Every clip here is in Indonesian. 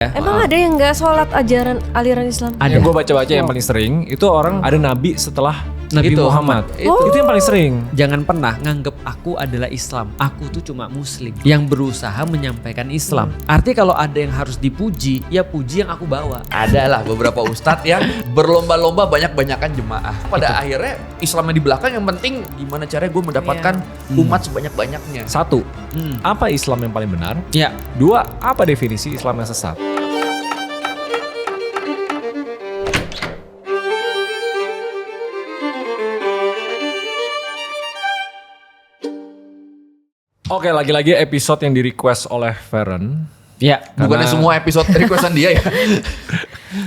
Emang ada yang nggak sholat ajaran aliran Islam? Ada. Yang gue baca-baca yang paling sering itu orang ada nabi setelah Nabi Itu, Muhammad. itu. Itu yang paling sering. Jangan pernah nganggep aku adalah Islam. Aku tuh cuma muslim yang berusaha menyampaikan Islam. Artinya kalau ada yang harus dipuji, ya puji yang aku bawa. Ada lah beberapa ustadz yang berlomba-lomba banyak-banyakan jemaah. Pada akhirnya Islamnya di belakang, yang penting gimana caranya gue mendapatkan umat sebanyak-banyaknya. Satu, apa Islam yang paling benar? Ya. Dua, apa definisi Islam yang sesat? Oke, lagi-lagi episode yang di-request oleh Feren. Ya. Bukannya semua episode requestan dia ya?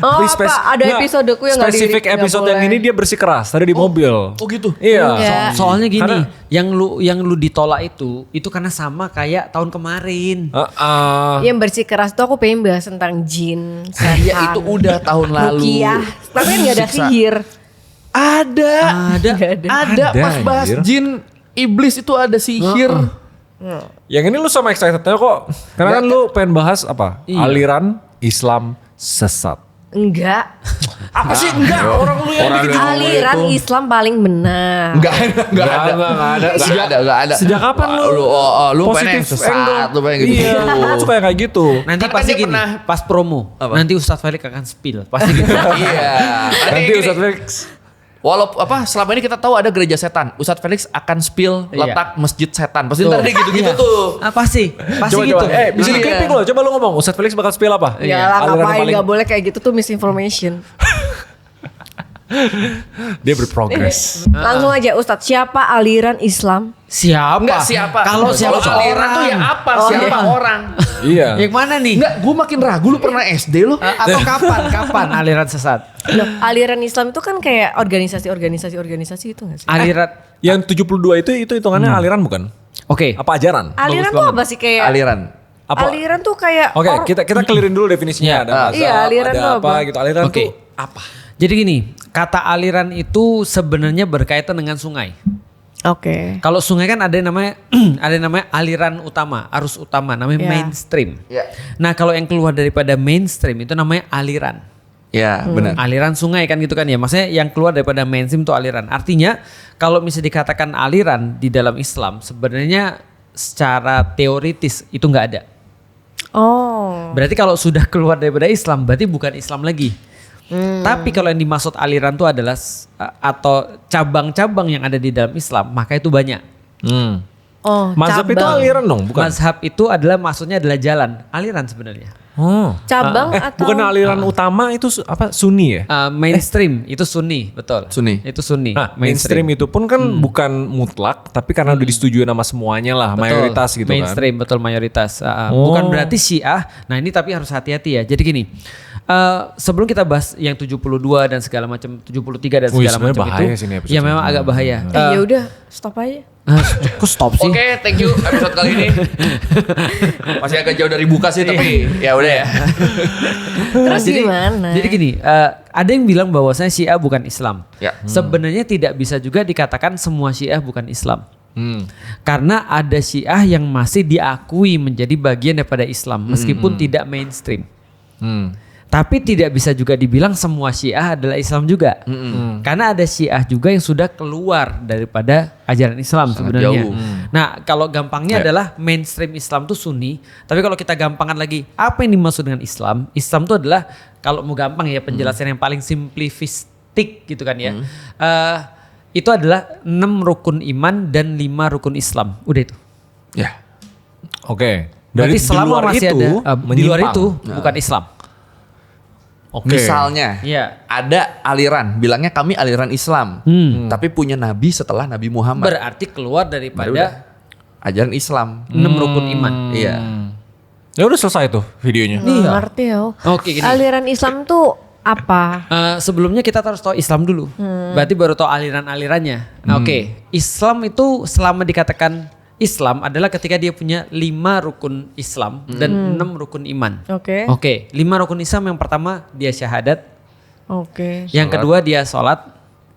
Oh Tapi apa? Ada episodeku yang nggak spesifik episode yang ini dia bersikeras tadi di mobil. Oh gitu? Iya. Enggak. Soalnya gini, Karena- yang lu ditolak itu karena sama kayak tahun kemarin. Yang bersikeras tuh aku pengen bahas tentang jin, setan, Iya itu udah tahun lalu. ruqyah. Tapi kan nggak ada Siksa. sihir. Ada. Nggak ada. Ada Ada, pas bahas anjir. jin iblis itu ada sihir. Yang ini lu sama excitednya kok. Karena kan lu pengen bahas apa? Iya. Aliran Islam sesat. Enggak. Apa sih enggak? Orang lu yang bikin Aliran Islam paling benar. Enggak ada. Enggak ada. Enggak ada. Sejak kapan lu? Lu pengen yang sesat, lu pengen gitu. Iya, lu suka yang kayak gitu. Nanti Kan pasti dia gini, pernah- pas promo, Apa? nanti Ustadz Felix akan spill. Pasti gitu. Iya. Nanti gini, Ustadz Felix. Walaupun selama ini kita tahu ada gereja setan, Ustadz Felix akan spill Iya. letak masjid setan. Pasti Tuh. ntar dia gitu-gitu Iya. tuh. Pasti Coba, gitu. bisa Iya. di-clipping loh. Coba lu ngomong, Ustadz Felix bakal spill apa? Ya lah, Aliran ngapain paling- nggak boleh kayak gitu tuh misinformation. Dia berprogres. Langsung aja Ustadz, siapa aliran Islam? Siapa? Enggak siapa. Kalau siapa aliran tuh ya apa? Oh, Siapa iya. orang? Iya. Yang mana nih? Enggak, gue makin ragu lu pernah SD lu. Atau kapan aliran sesat? Loh, aliran Islam itu kan kayak organisasi itu nggak sih? Aliran. Yang 72 itu hitungannya aliran bukan? Oke. Apa ajaran? Aliran tuh apa sih kayak? Aliran. Apa? Aliran tuh kayak Oke, kita clearin dulu definisinya. Ada mazhab, Iya, aliran ada tuh apa apa? gitu. Aliran Oke. tuh apa? Jadi gini, kata aliran itu sebenarnya berkaitan dengan sungai. Oke. Kalau sungai kan ada yang namanya ada yang namanya aliran utama, arus utama, namanya Ya. mainstream. Ya. Nah, kalau yang keluar daripada mainstream itu namanya aliran. Ya, benar. Aliran sungai kan gitu kan ya. Maksudnya yang keluar daripada mainstream itu aliran. Artinya kalau misalnya dikatakan aliran di dalam Islam sebenarnya secara teoritis itu nggak ada. Oh. Berarti kalau sudah keluar daripada Islam berarti bukan Islam lagi. Tapi kalau yang dimaksud aliran itu adalah atau cabang-cabang yang ada di dalam Islam, maka itu banyak. Oh, Mazhab itu cabang. aliran dong, bukan? Mazhab itu adalah maksudnya adalah jalan, aliran sebenarnya. Oh. Cabang atau Bukan aliran utama itu apa Sunni ya? Mainstream itu Sunni, betul. Sunni. Itu Sunni. Nah, mainstream itu pun kan bukan mutlak, tapi karena udah disetujui nama semuanya lah, Betul. mayoritas gitu kan. Mainstream betul mayoritas. Oh. Bukan berarti Syiah. Nah ini tapi harus hati-hati ya. Jadi gini, sebelum kita bahas yang 72 dan segala macam, 73 dan Wih, segala sebenarnya macam bahaya itu, sih ini episode ya memang ini. agak bahaya. ya udah, stop aja. Kok stop sih? Oke, thank you episode kali ini. Masih agak jauh dari buka sih, tapi ya udah ya. Terus jadi, gimana? Jadi gini, ada yang bilang bahwasanya Syiah bukan Islam. Ya. Sebenarnya tidak bisa juga dikatakan semua Syiah bukan Islam. Hmm. Karena ada Syiah yang masih diakui menjadi bagian daripada Islam meskipun tidak mainstream. Hmm. Tapi tidak bisa juga dibilang semua Syiah adalah Islam juga. Karena ada Syiah juga yang sudah keluar daripada ajaran Islam sebenarnya. jauh. Nah, kalau gampangnya adalah mainstream Islam itu Sunni. Tapi kalau kita gampangkan lagi, apa yang dimaksud dengan Islam? Islam itu adalah kalau mau gampang ya penjelasan yang paling simplifistik gitu kan ya. Itu adalah 6 rukun iman dan 5 rukun Islam. Udah itu. Ya. Oke. Berarti Dari selama masih ada di luar menyimpang. itu bukan Islam. Oke. Misalnya, Iya. ada aliran, bilangnya kami aliran Islam, tapi punya nabi setelah Nabi Muhammad. Berarti keluar Baru daripada udah. Ajaran Islam. 6 rukun iman. Iya. Ya udah selesai tuh videonya. Nggak ngerti ya. Oke, gini. Aliran Islam tuh apa? Sebelumnya kita harus tahu Islam dulu. Berarti baru tahu aliran-alirannya. Nah, Oke, Islam itu selama dikatakan Islam adalah ketika dia punya 5 rukun Islam dan 6 rukun iman. Oke. Oke, 5 rukun Islam yang pertama dia syahadat, Oke. yang kedua dia sholat,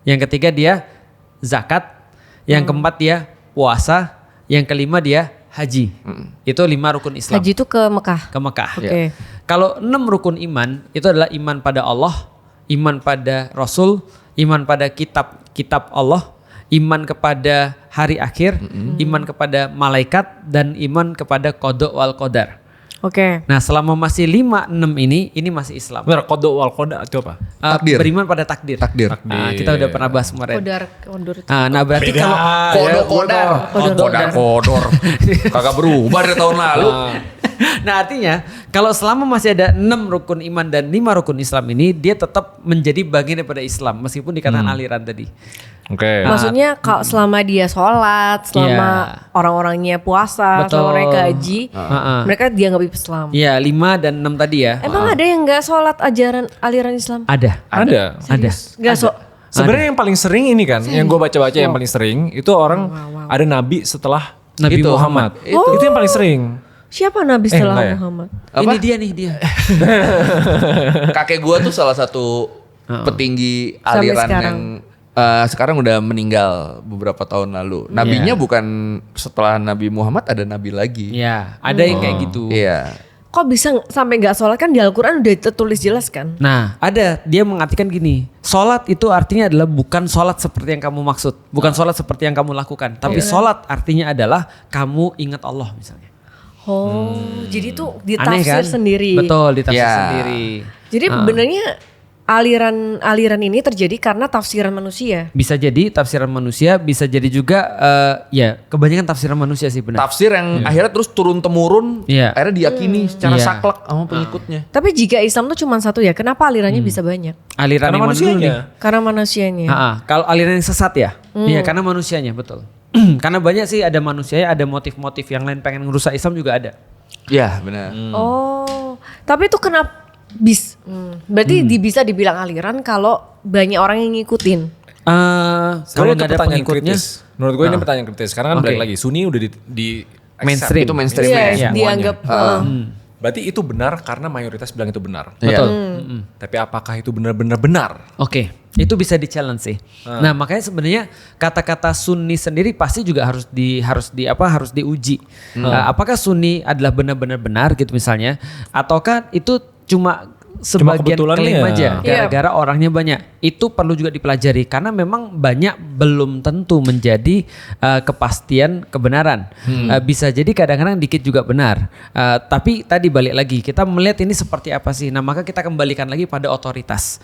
yang ketiga dia zakat, yang keempat dia puasa, yang kelima dia haji. Itu 5 rukun Islam. Haji itu ke Mekah. Ke Mekah. Oke. Kalau 6 rukun iman itu adalah iman pada Allah, iman pada Rasul, iman pada kitab Allah, iman kepada hari akhir, iman kepada malaikat, dan iman kepada qada wal qadar. Oke. Nah, selama masih 5-6 ini masih Islam. Benar, qada wal qadar itu apa? Takdir. Beriman pada takdir. Takdir. Kita udah pernah bahas kemarin. Kodor. Nah, berarti Beda. kalau Kodor. Kagak berubah dari tahun lalu. nah, artinya kalau selama masih ada 6 rukun iman dan 5 rukun Islam ini, dia tetap menjadi bagian daripada Islam meskipun dikatakan aliran tadi. Oke. Maksudnya kalau selama dia sholat, selama orang-orangnya puasa, Betul. selama mereka haji, mereka dianggap Islam. Iya, 5 dan 6 tadi ya. Emang ada yang nggak sholat aliran Islam? Ada. Ada. Nggak Sebenarnya yang paling sering ini kan, yang gue baca-baca yang paling sering itu orang ada nabi setelah Nabi Itu. Muhammad. Oh. Itu yang paling sering. Siapa nabi setelah enggak ya? Muhammad? Apa? Ini dia nih dia. Kakek gua tuh salah satu petinggi Sampai aliran sekarang. yang sekarang udah meninggal beberapa tahun lalu. Nabinya bukan setelah Nabi Muhammad, ada nabi lagi. Iya, ada yang kayak gitu. Iya. Kok bisa sampai nggak sholat, kan di Al-Quran udah tertulis jelas kan? Nah, ada dia mengartikan gini, sholat itu artinya adalah bukan sholat seperti yang kamu maksud, bukan sholat seperti yang kamu lakukan, tapi sholat artinya adalah kamu ingat Allah misalnya. Oh, jadi tuh Aneh ditafsir kan? sendiri. Betul, ditafsir Ya. sendiri. Jadi benernya aliran ini terjadi karena tafsiran manusia. Bisa jadi tafsiran manusia, bisa jadi juga ya kebanyakan tafsiran manusia sih benar. Tafsir yang akhirnya terus turun temurun, Iya. akhirnya diyakini secara Iya. saklek sama pengikutnya. Tapi jika Islam tuh cuma satu ya, kenapa alirannya bisa banyak? Aliran Karena yang mana dulu nih? manusianya. Karena manusianya. Kalau aliran yang sesat ya, iya karena manusianya betul. Karena banyak sih ada manusianya, ada motif-motif yang lain pengen ngerusak Islam juga ada. Iya, benar. Oh, tapi itu kenapa berarti bisa dibilang aliran kalau banyak orang yang ngikutin. Kalau Sebenarnya nggak itu ada pertanyaan pengikutnya, kritis. Menurut gue ini pertanyaan kritis. Karena kan Oke. balik lagi, Sunni udah di Mainstream. Itu mainstream Iya, ya. Iya. dianggap. Berarti itu benar karena mayoritas bilang itu benar. Iya. betul. Tapi apakah itu benar-benar benar? Oke, itu bisa di-challenge sih. Nah, makanya sebenarnya kata-kata Sunni sendiri pasti juga harus diuji. Apakah Sunni adalah benar-benar benar gitu misalnya, ataukah itu cuma sebagian kebetulan klaim ya. aja Iya. gara-gara orangnya banyak. Itu perlu juga dipelajari karena memang banyak belum tentu menjadi kepastian kebenaran. Bisa jadi kadang-kadang dikit juga benar. Tapi tadi balik lagi kita melihat ini seperti apa sih. Nah, maka kita kembalikan lagi pada otoritas.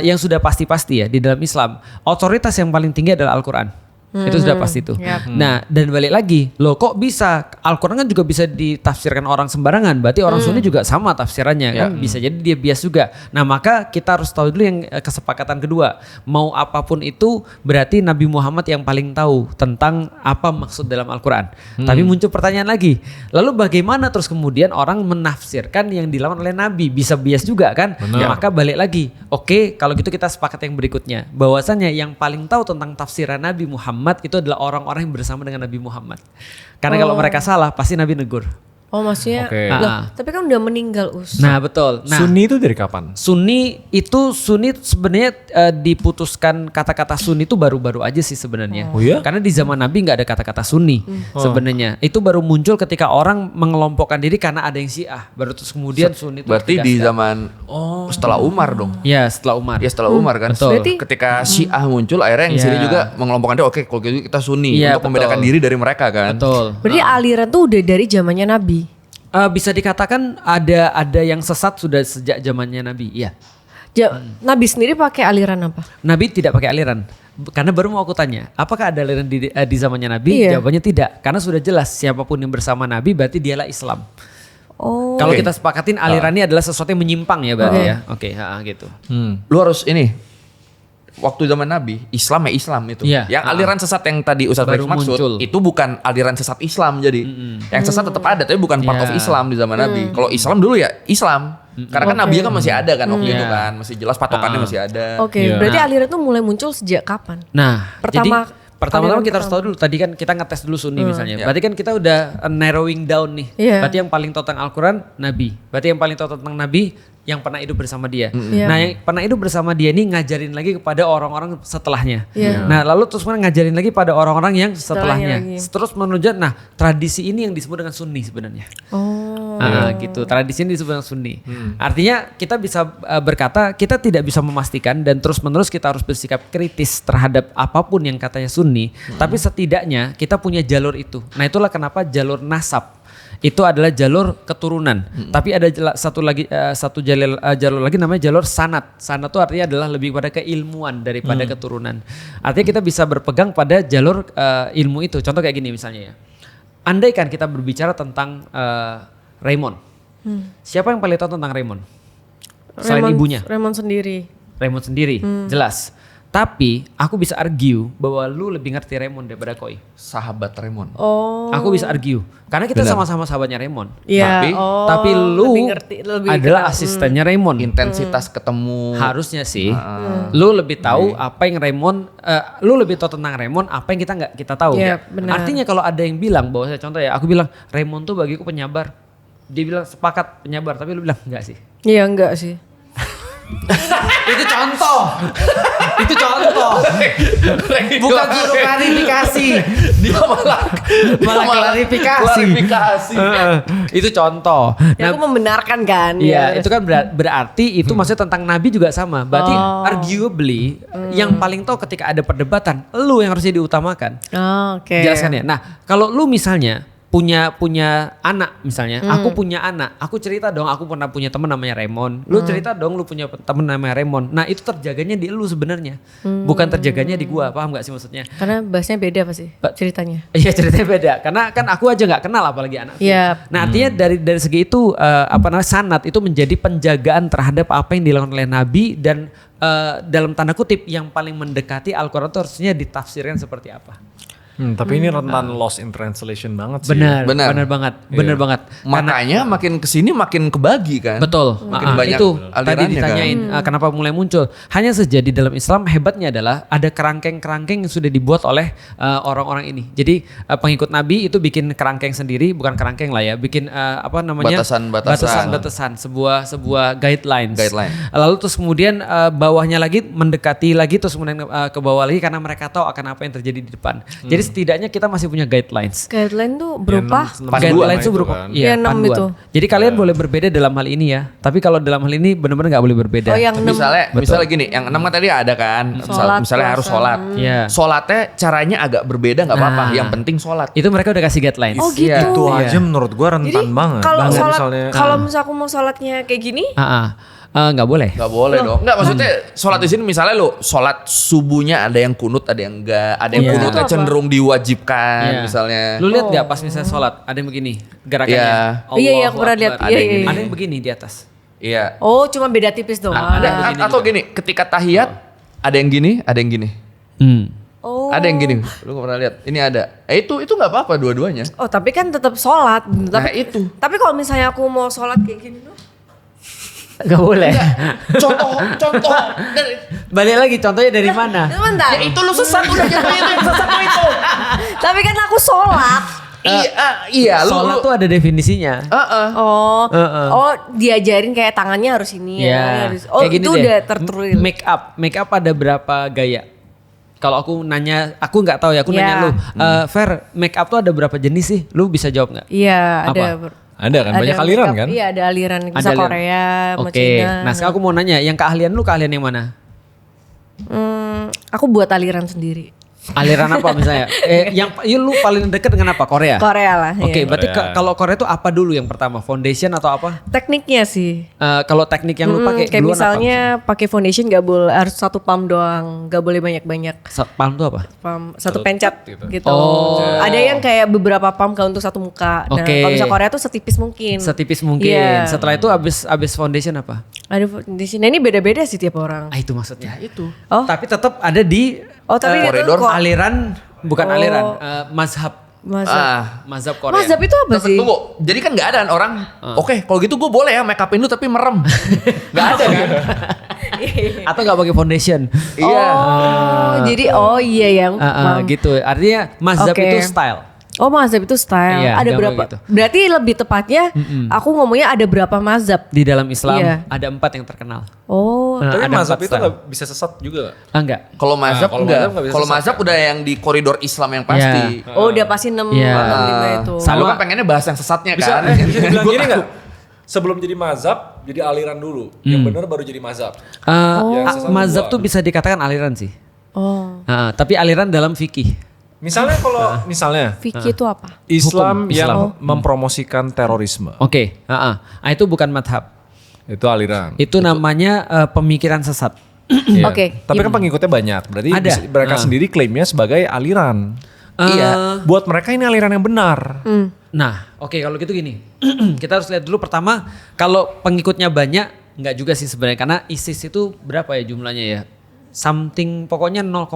Yang sudah pasti-pasti ya di dalam Islam, otoritas yang paling tinggi adalah Al-Qur'an. Itu sudah pasti tuh. Yap. Nah, dan balik lagi, loh kok bisa Al-Qur'an kan juga bisa ditafsirkan orang sembarangan. Berarti orang Sunni juga sama tafsirannya kan. Bisa jadi dia bias juga. Nah, maka kita harus tahu dulu yang kesepakatan kedua. Mau apapun itu berarti Nabi Muhammad yang paling tahu tentang apa maksud dalam Al-Qur'an. Tapi muncul pertanyaan lagi. Lalu bagaimana terus kemudian orang menafsirkan yang dilakukan oleh Nabi? Bisa bias juga kan? Maka balik lagi. Oke, kalau gitu kita sepakat yang berikutnya. Bahwasanya yang paling tahu tentang tafsiran Nabi Muhammad itu adalah orang-orang yang bersama dengan Nabi Muhammad. Karena kalau mereka salah pasti Nabi negur. Oh, maksudnya, Oke. loh, tapi kan udah meninggal Nah, betul. Nah, Sunni itu dari kapan? Sunni sebenarnya diputuskan kata-kata Sunni itu baru-baru aja sih sebenarnya. Oh ya? Karena di zaman Nabi nggak ada kata-kata Sunni sebenarnya. Itu baru muncul ketika orang mengelompokkan diri karena ada yang Syiah. Baru terus kemudian Sunni itu Berarti di ditegaskan. zaman setelah Umar dong. Ya setelah Umar. Ya setelah Umar kan. Betul. Berarti- Ketika Syiah muncul akhirnya yang Iya. sini juga mengelompokkan dia, oke kalau gitu kita Sunni Iya, untuk membedakan betul. diri dari mereka kan. Betul. berarti aliran tuh udah dari zamannya Nabi. Bisa dikatakan ada yang sesat sudah sejak zamannya Nabi. Iya. Nabi sendiri pakai aliran apa? Nabi tidak pakai aliran. Karena baru mau aku tanya, apakah ada aliran di zamannya Nabi? Iya. Jawabannya tidak. Karena sudah jelas siapapun yang bersama Nabi berarti dialah Islam. Oh, Kalau Oke. kita sepakatin alirannya adalah sesuatu yang menyimpang ya berarti ya. Oke, gitu. Lu harus ini. Waktu zaman Nabi, Islam ya Islam itu. Iya. Yang aliran sesat yang tadi Ustadz Baru Rex maksud, muncul. itu bukan aliran sesat Islam jadi. Yang sesat tetap ada, tapi bukan part of Iya. Islam di zaman Nabi. Kalau Islam dulu ya Islam. Karena kan Nabi kan masih ada kan waktu itu Iya. kan. Masih jelas patokannya masih ada. oke. Iya. Berarti Nah. aliran tuh mulai muncul sejak kapan? Nah, pertama-tama aliran kita harus tahu dulu. Tadi kan kita ngetes dulu Sunni misalnya. Berarti kan kita udah narrowing down nih. Iya. Berarti yang paling tahu tentang Al-Quran Nabi. Berarti yang paling tahu tentang Nabi yang pernah hidup bersama dia. Iya. Nah, yang pernah hidup bersama dia ini ngajarin lagi kepada orang-orang setelahnya. Iya. Nah, lalu terus ngajarin lagi pada orang-orang yang setelahnya. Setelahnya lagi. Terus menunjuk, nah tradisi ini yang disebut dengan Sunni sebenarnya. Oh. Gitu. Tradisi ini disebut Sunni. Artinya kita bisa berkata kita tidak bisa memastikan dan terus-menerus kita harus bersikap kritis terhadap apapun yang katanya Sunni. Tapi setidaknya kita punya jalur itu. Nah itulah kenapa jalur nasab itu adalah jalur keturunan. Tapi ada satu jalur lagi namanya jalur sanad. Sanad itu artinya adalah lebih pada keilmuan daripada keturunan. Artinya kita bisa berpegang pada jalur ilmu itu. Contoh kayak gini misalnya ya. Andaikan kita berbicara tentang Raymond. Siapa yang paling tahu tentang Raymond? Selain ibunya. Raymond sendiri, jelas. Tapi aku bisa argue bahwa lu lebih ngerti Raymond daripada Koi. Sahabat Raymond. Oh. Aku bisa argue. Karena kita Benar. sama-sama sahabatnya Raymond. Iya. Tapi lu lebih adalah kenal. asistennya Raymond. Intensitas ketemu. Harusnya sih. Lu lebih tahu apa yang Raymond, lu lebih tahu tentang Raymond apa yang kita nggak kita tahu. Iya, benar. Artinya kalau ada yang bilang bahwa contoh ya, aku bilang Raymond tuh bagiku penyabar. Dia bilang sepakat penyabar, tapi lu bilang enggak sih. Iya enggak sih. Itu contoh. Itu contoh. Bukan suruh klarifikasi. Dia malah klarifikasi. Itu contoh. Ya, aku membenarkan kan. Iya, itu kan berarti itu maksudnya tentang Nabi juga sama. Berarti arguably yang paling tahu ketika ada perdebatan, lu yang harusnya diutamakan. Oh, oke. Jelaskan ya. Nah, kalau lu misalnya punya anak misalnya, aku punya anak, aku cerita dong aku pernah punya teman namanya Raymond, lu cerita dong lu punya teman namanya Raymond. Nah itu terjaganya di lu sebenarnya, bukan terjaganya di gua, paham gak sih maksudnya? Karena bahasnya beda pasti ceritanya. Iya ceritanya beda, karena kan aku aja nggak kenal apalagi anakku. Iya. Nah artinya dari segi itu sanad itu menjadi penjagaan terhadap apa yang dilakukan oleh Nabi dan dalam tanda kutip yang paling mendekati Al-Quran itu harusnya ditafsirkan seperti apa. Tapi ini rentan lost in translation banget sih. Benar Benar. banget. Makanya makin kesini makin kebagi kan. Betul. Makin banyak itu tadi alirannya ditanyain kenapa mulai muncul. Hanya saja di dalam Islam hebatnya adalah ada kerangkeng-kerangkeng yang sudah dibuat oleh orang-orang ini. Jadi pengikut Nabi itu bikin kerangkeng sendiri, bukan kerangkeng lah ya, bikin apa namanya? Batasan, sebuah guidelines. Lalu terus kemudian bawahnya lagi mendekati lagi terus kemudian ke bawah lagi karena mereka tahu akan apa yang terjadi di depan. Jadi setidaknya kita masih punya guidelines. Guideline tuh berupa Guidelines itu berupa Iya, 6 panduan. itu. Jadi kalian boleh berbeda dalam hal ini ya. Tapi kalau dalam hal ini benar-benar nggak boleh berbeda. Oh, yang 6. Misalnya gini, yang 6 kan tadi ada kan. Misalnya harus sholat. Iya. Sholatnya caranya agak berbeda nggak apa-apa. Yang penting sholat. Itu mereka udah kasih guidelines. Oh gitu. Itu aja menurut gua rentan Jadi banget. kalau Banget sholat, misalnya. kalau misalnya aku mau sholatnya kayak gini, Nggak boleh. Gak boleh dong. Enggak maksudnya sholat di sini misalnya lo sholat subuhnya ada yang kunut, ada yang enggak, ada yang Iya. kunutnya Itu apa? cenderung diwajibkan Iya. misalnya. Lu lihat nggak pas misalnya sholat ada yang begini gerakannya. Iya. Allahu Iya, aku pernah Akbar. lihat. Ada Iya, yang gini. iya. Ada yang begini di atas. Iya. oh cuma beda tipis doang. Atau gini, ketika tahiyat ada yang gini, ada yang gini. Oh. Ada yang gini. Lu gak pernah lihat? Ini ada. Itu enggak apa-apa dua-duanya. Oh tapi kan tetap sholat. Nah, itu. Tapi kalau misalnya aku mau sholat kayak gini tuh, Nggak boleh. Contoh Balik lagi contohnya dari mana? sebentar. ya itu lu sesat udah jatuh itu yang sesat lu itu. Tapi kan aku sholat. Iya, Sholat tuh ada definisinya. Oh, oh diajarin kayak tangannya harus ini ya. Harus, oh Kayak gini itu deh. udah tertulis. Make up ada berapa gaya? Kalau aku nanya, aku nggak tahu ya. Aku Iya. nanya lu, Fer, make up tuh ada berapa jenis sih? Lu bisa jawab nggak? Iya Apa? Ada kan banyak aliran makeup. kan? Iya ada aliran bisa Ada aliran. Korea, sama Oke. Cina. Nah sekarang aku mau nanya, yang keahlian lu keahlian yang mana? Aku buat aliran sendiri. Aliran apa misalnya? Lu paling deket dengan apa? Korea? Korea lah. Oke, iya. berarti kalau Korea itu apa dulu yang pertama? Foundation atau apa? Tekniknya sih. Kalau teknik yang lu pakai kayak duluan misalnya pakai foundation nggak boleh, harus satu pump doang, nggak boleh banyak-banyak. Palm itu apa? Pump, satu pencet gitu. Oh. Ada yang kayak beberapa pump kalau untuk satu muka. Nah, Oke. kalau misalnya Korea tuh setipis mungkin. Setipis mungkin. Iya. Setelah itu abis foundation apa? Ada foundation. Nah, ini beda-beda sih tiap orang. Itu maksudnya. Itu. Oh. Tapi tetap ada di Oh, tapi itu koridor kok aliran, bukan Oh. aliran, mazhab. mazhab Korea. Mazhab itu apa sih? Tunggu, jadi kan nggak ada orang. Oke, kalau gitu gue boleh ya make upin lu tapi merem. Nggak ada kan? Atau nggak pakai foundation? Iya. Oh, jadi iya yang Gitu. Artinya mazhab Oke. itu style. Oh, mazhab itu style. Iya, Ada gampang berapa? gitu. Berarti lebih tepatnya aku ngomongnya ada berapa mazhab? Di dalam Islam Iya. ada 4 yang terkenal. Oh, Nah, Tapi ada mazhab 4 itu style. nggak bisa sesat juga nggak? Enggak. Kalau mazhab kalau enggak. mazhab nggak bisa Kalau sesat, mazhab kan? udah yang di koridor Islam yang pasti. oh udah pasti 6 Iya. 5 itu. Lu kan pengennya bahas yang sesatnya Bisa, kan. bisa dibilang Gua gini tahu. nggak? Sebelum jadi mazhab, jadi aliran dulu. Yang benar baru jadi mazhab. Yang sesat Mazhab dua. tuh bisa dikatakan aliran sih. Oh, Tapi aliran dalam fikih. Misalnya kalau misalnya fikih itu apa? Islam Hukum yang Islam. mempromosikan terorisme, Oke. Itu bukan madhab. itu aliran. Itu namanya pemikiran sesat. Iya. Oke. Tapi kan pengikutnya banyak. Berarti Ada. mereka sendiri klaimnya sebagai aliran. Iya. Buat mereka ini aliran yang benar. Nah, oke kalau gitu gini. Kita harus lihat dulu pertama kalau pengikutnya banyak, nggak juga sih sebenarnya karena ISIS itu berapa ya jumlahnya ya? Something pokoknya 0,00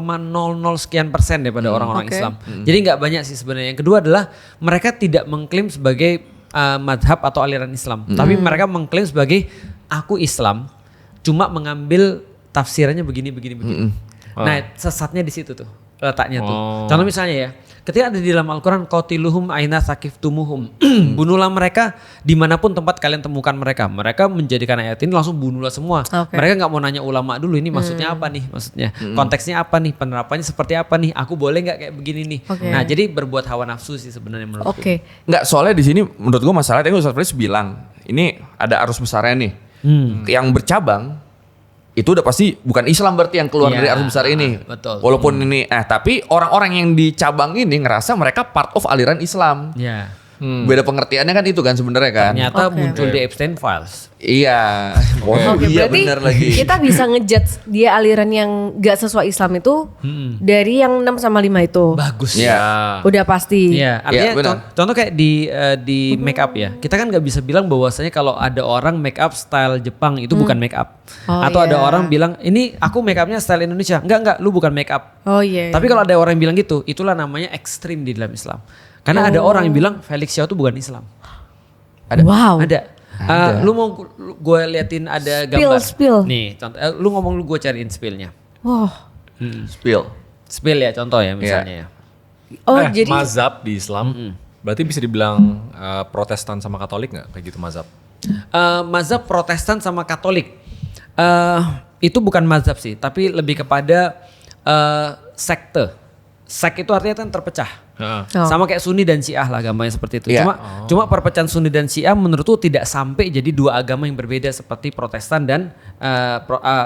sekian persen daripada orang-orang Oke. Islam. Jadi nggak banyak sih sebenarnya. Yang kedua adalah mereka tidak mengklaim sebagai madhab atau aliran Islam, tapi mereka mengklaim sebagai aku Islam, cuma mengambil tafsirannya begini. Nah, sesatnya di situ tuh letaknya tuh. Contoh misalnya ya, ketika ada di dalam Al-Quran qatiluhum aina saqiftumuhum, bunuhlah mereka dimanapun tempat kalian temukan mereka. Mereka menjadikan ayat ini langsung bunuhlah semua. Oke. Mereka nggak mau nanya ulama dulu ini maksudnya apa nih, maksudnya konteksnya apa nih, penerapannya seperti apa nih, aku boleh nggak kayak begini nih. Oke. Nah jadi berbuat hawa nafsu sih sebenarnya menurutku. Oke. Enggak, soalnya di sini menurut gua masalah tadi Ustaz Faris bilang, ini ada arus besarnya nih. Yang bercabang itu udah pasti bukan Islam berarti yang keluar Iya, dari arus besar ini. betul. Walaupun ini tapi orang-orang yang di cabang ini ngerasa mereka part of aliran Islam. Ya. Beda pengertiannya kan itu kan sebenarnya kan. Ternyata Oke. muncul di Epstein Files. Iya. Oke, iya berarti benar lagi. kita bisa ngejudge dia aliran yang gak sesuai Islam itu dari yang 6 sama 5 itu. Bagus. Iya. Udah pasti. Iya, artinya benar. contoh kayak di make up ya. Kita kan nggak bisa bilang bahwasanya kalau ada orang make up style Jepang itu bukan make up. Oh, Atau ada iya. orang bilang ini aku make upnya style Indonesia. Enggak, lu bukan make up. Oh iya. Tapi kalau ada orang yang bilang gitu, itulah namanya ekstrim di dalam Islam. Karena ada orang yang bilang Felix Xiao itu bukan Islam. Ada. Wow. Ada. Lu mau gue liatin ada gambar. Spill. Nih, contoh, lu ngomong lu gue cariin spillnya. Wah. Spill. Spill ya contoh ya misalnya ya. Oh jadi mazhab di Islam berarti bisa dibilang Protestan sama Katolik nggak kayak gitu mazhab? Mazhab Protestan sama Katolik itu bukan mazhab sih, tapi lebih kepada sekte. Sek itu artinya kan terpecah. Oh. Sama kayak Sunni dan Syiah lah gampangnya seperti itu. Iya. Cuma perpecahan Sunni dan Syiah menurutku tidak sampai jadi dua agama yang berbeda seperti Protestan dan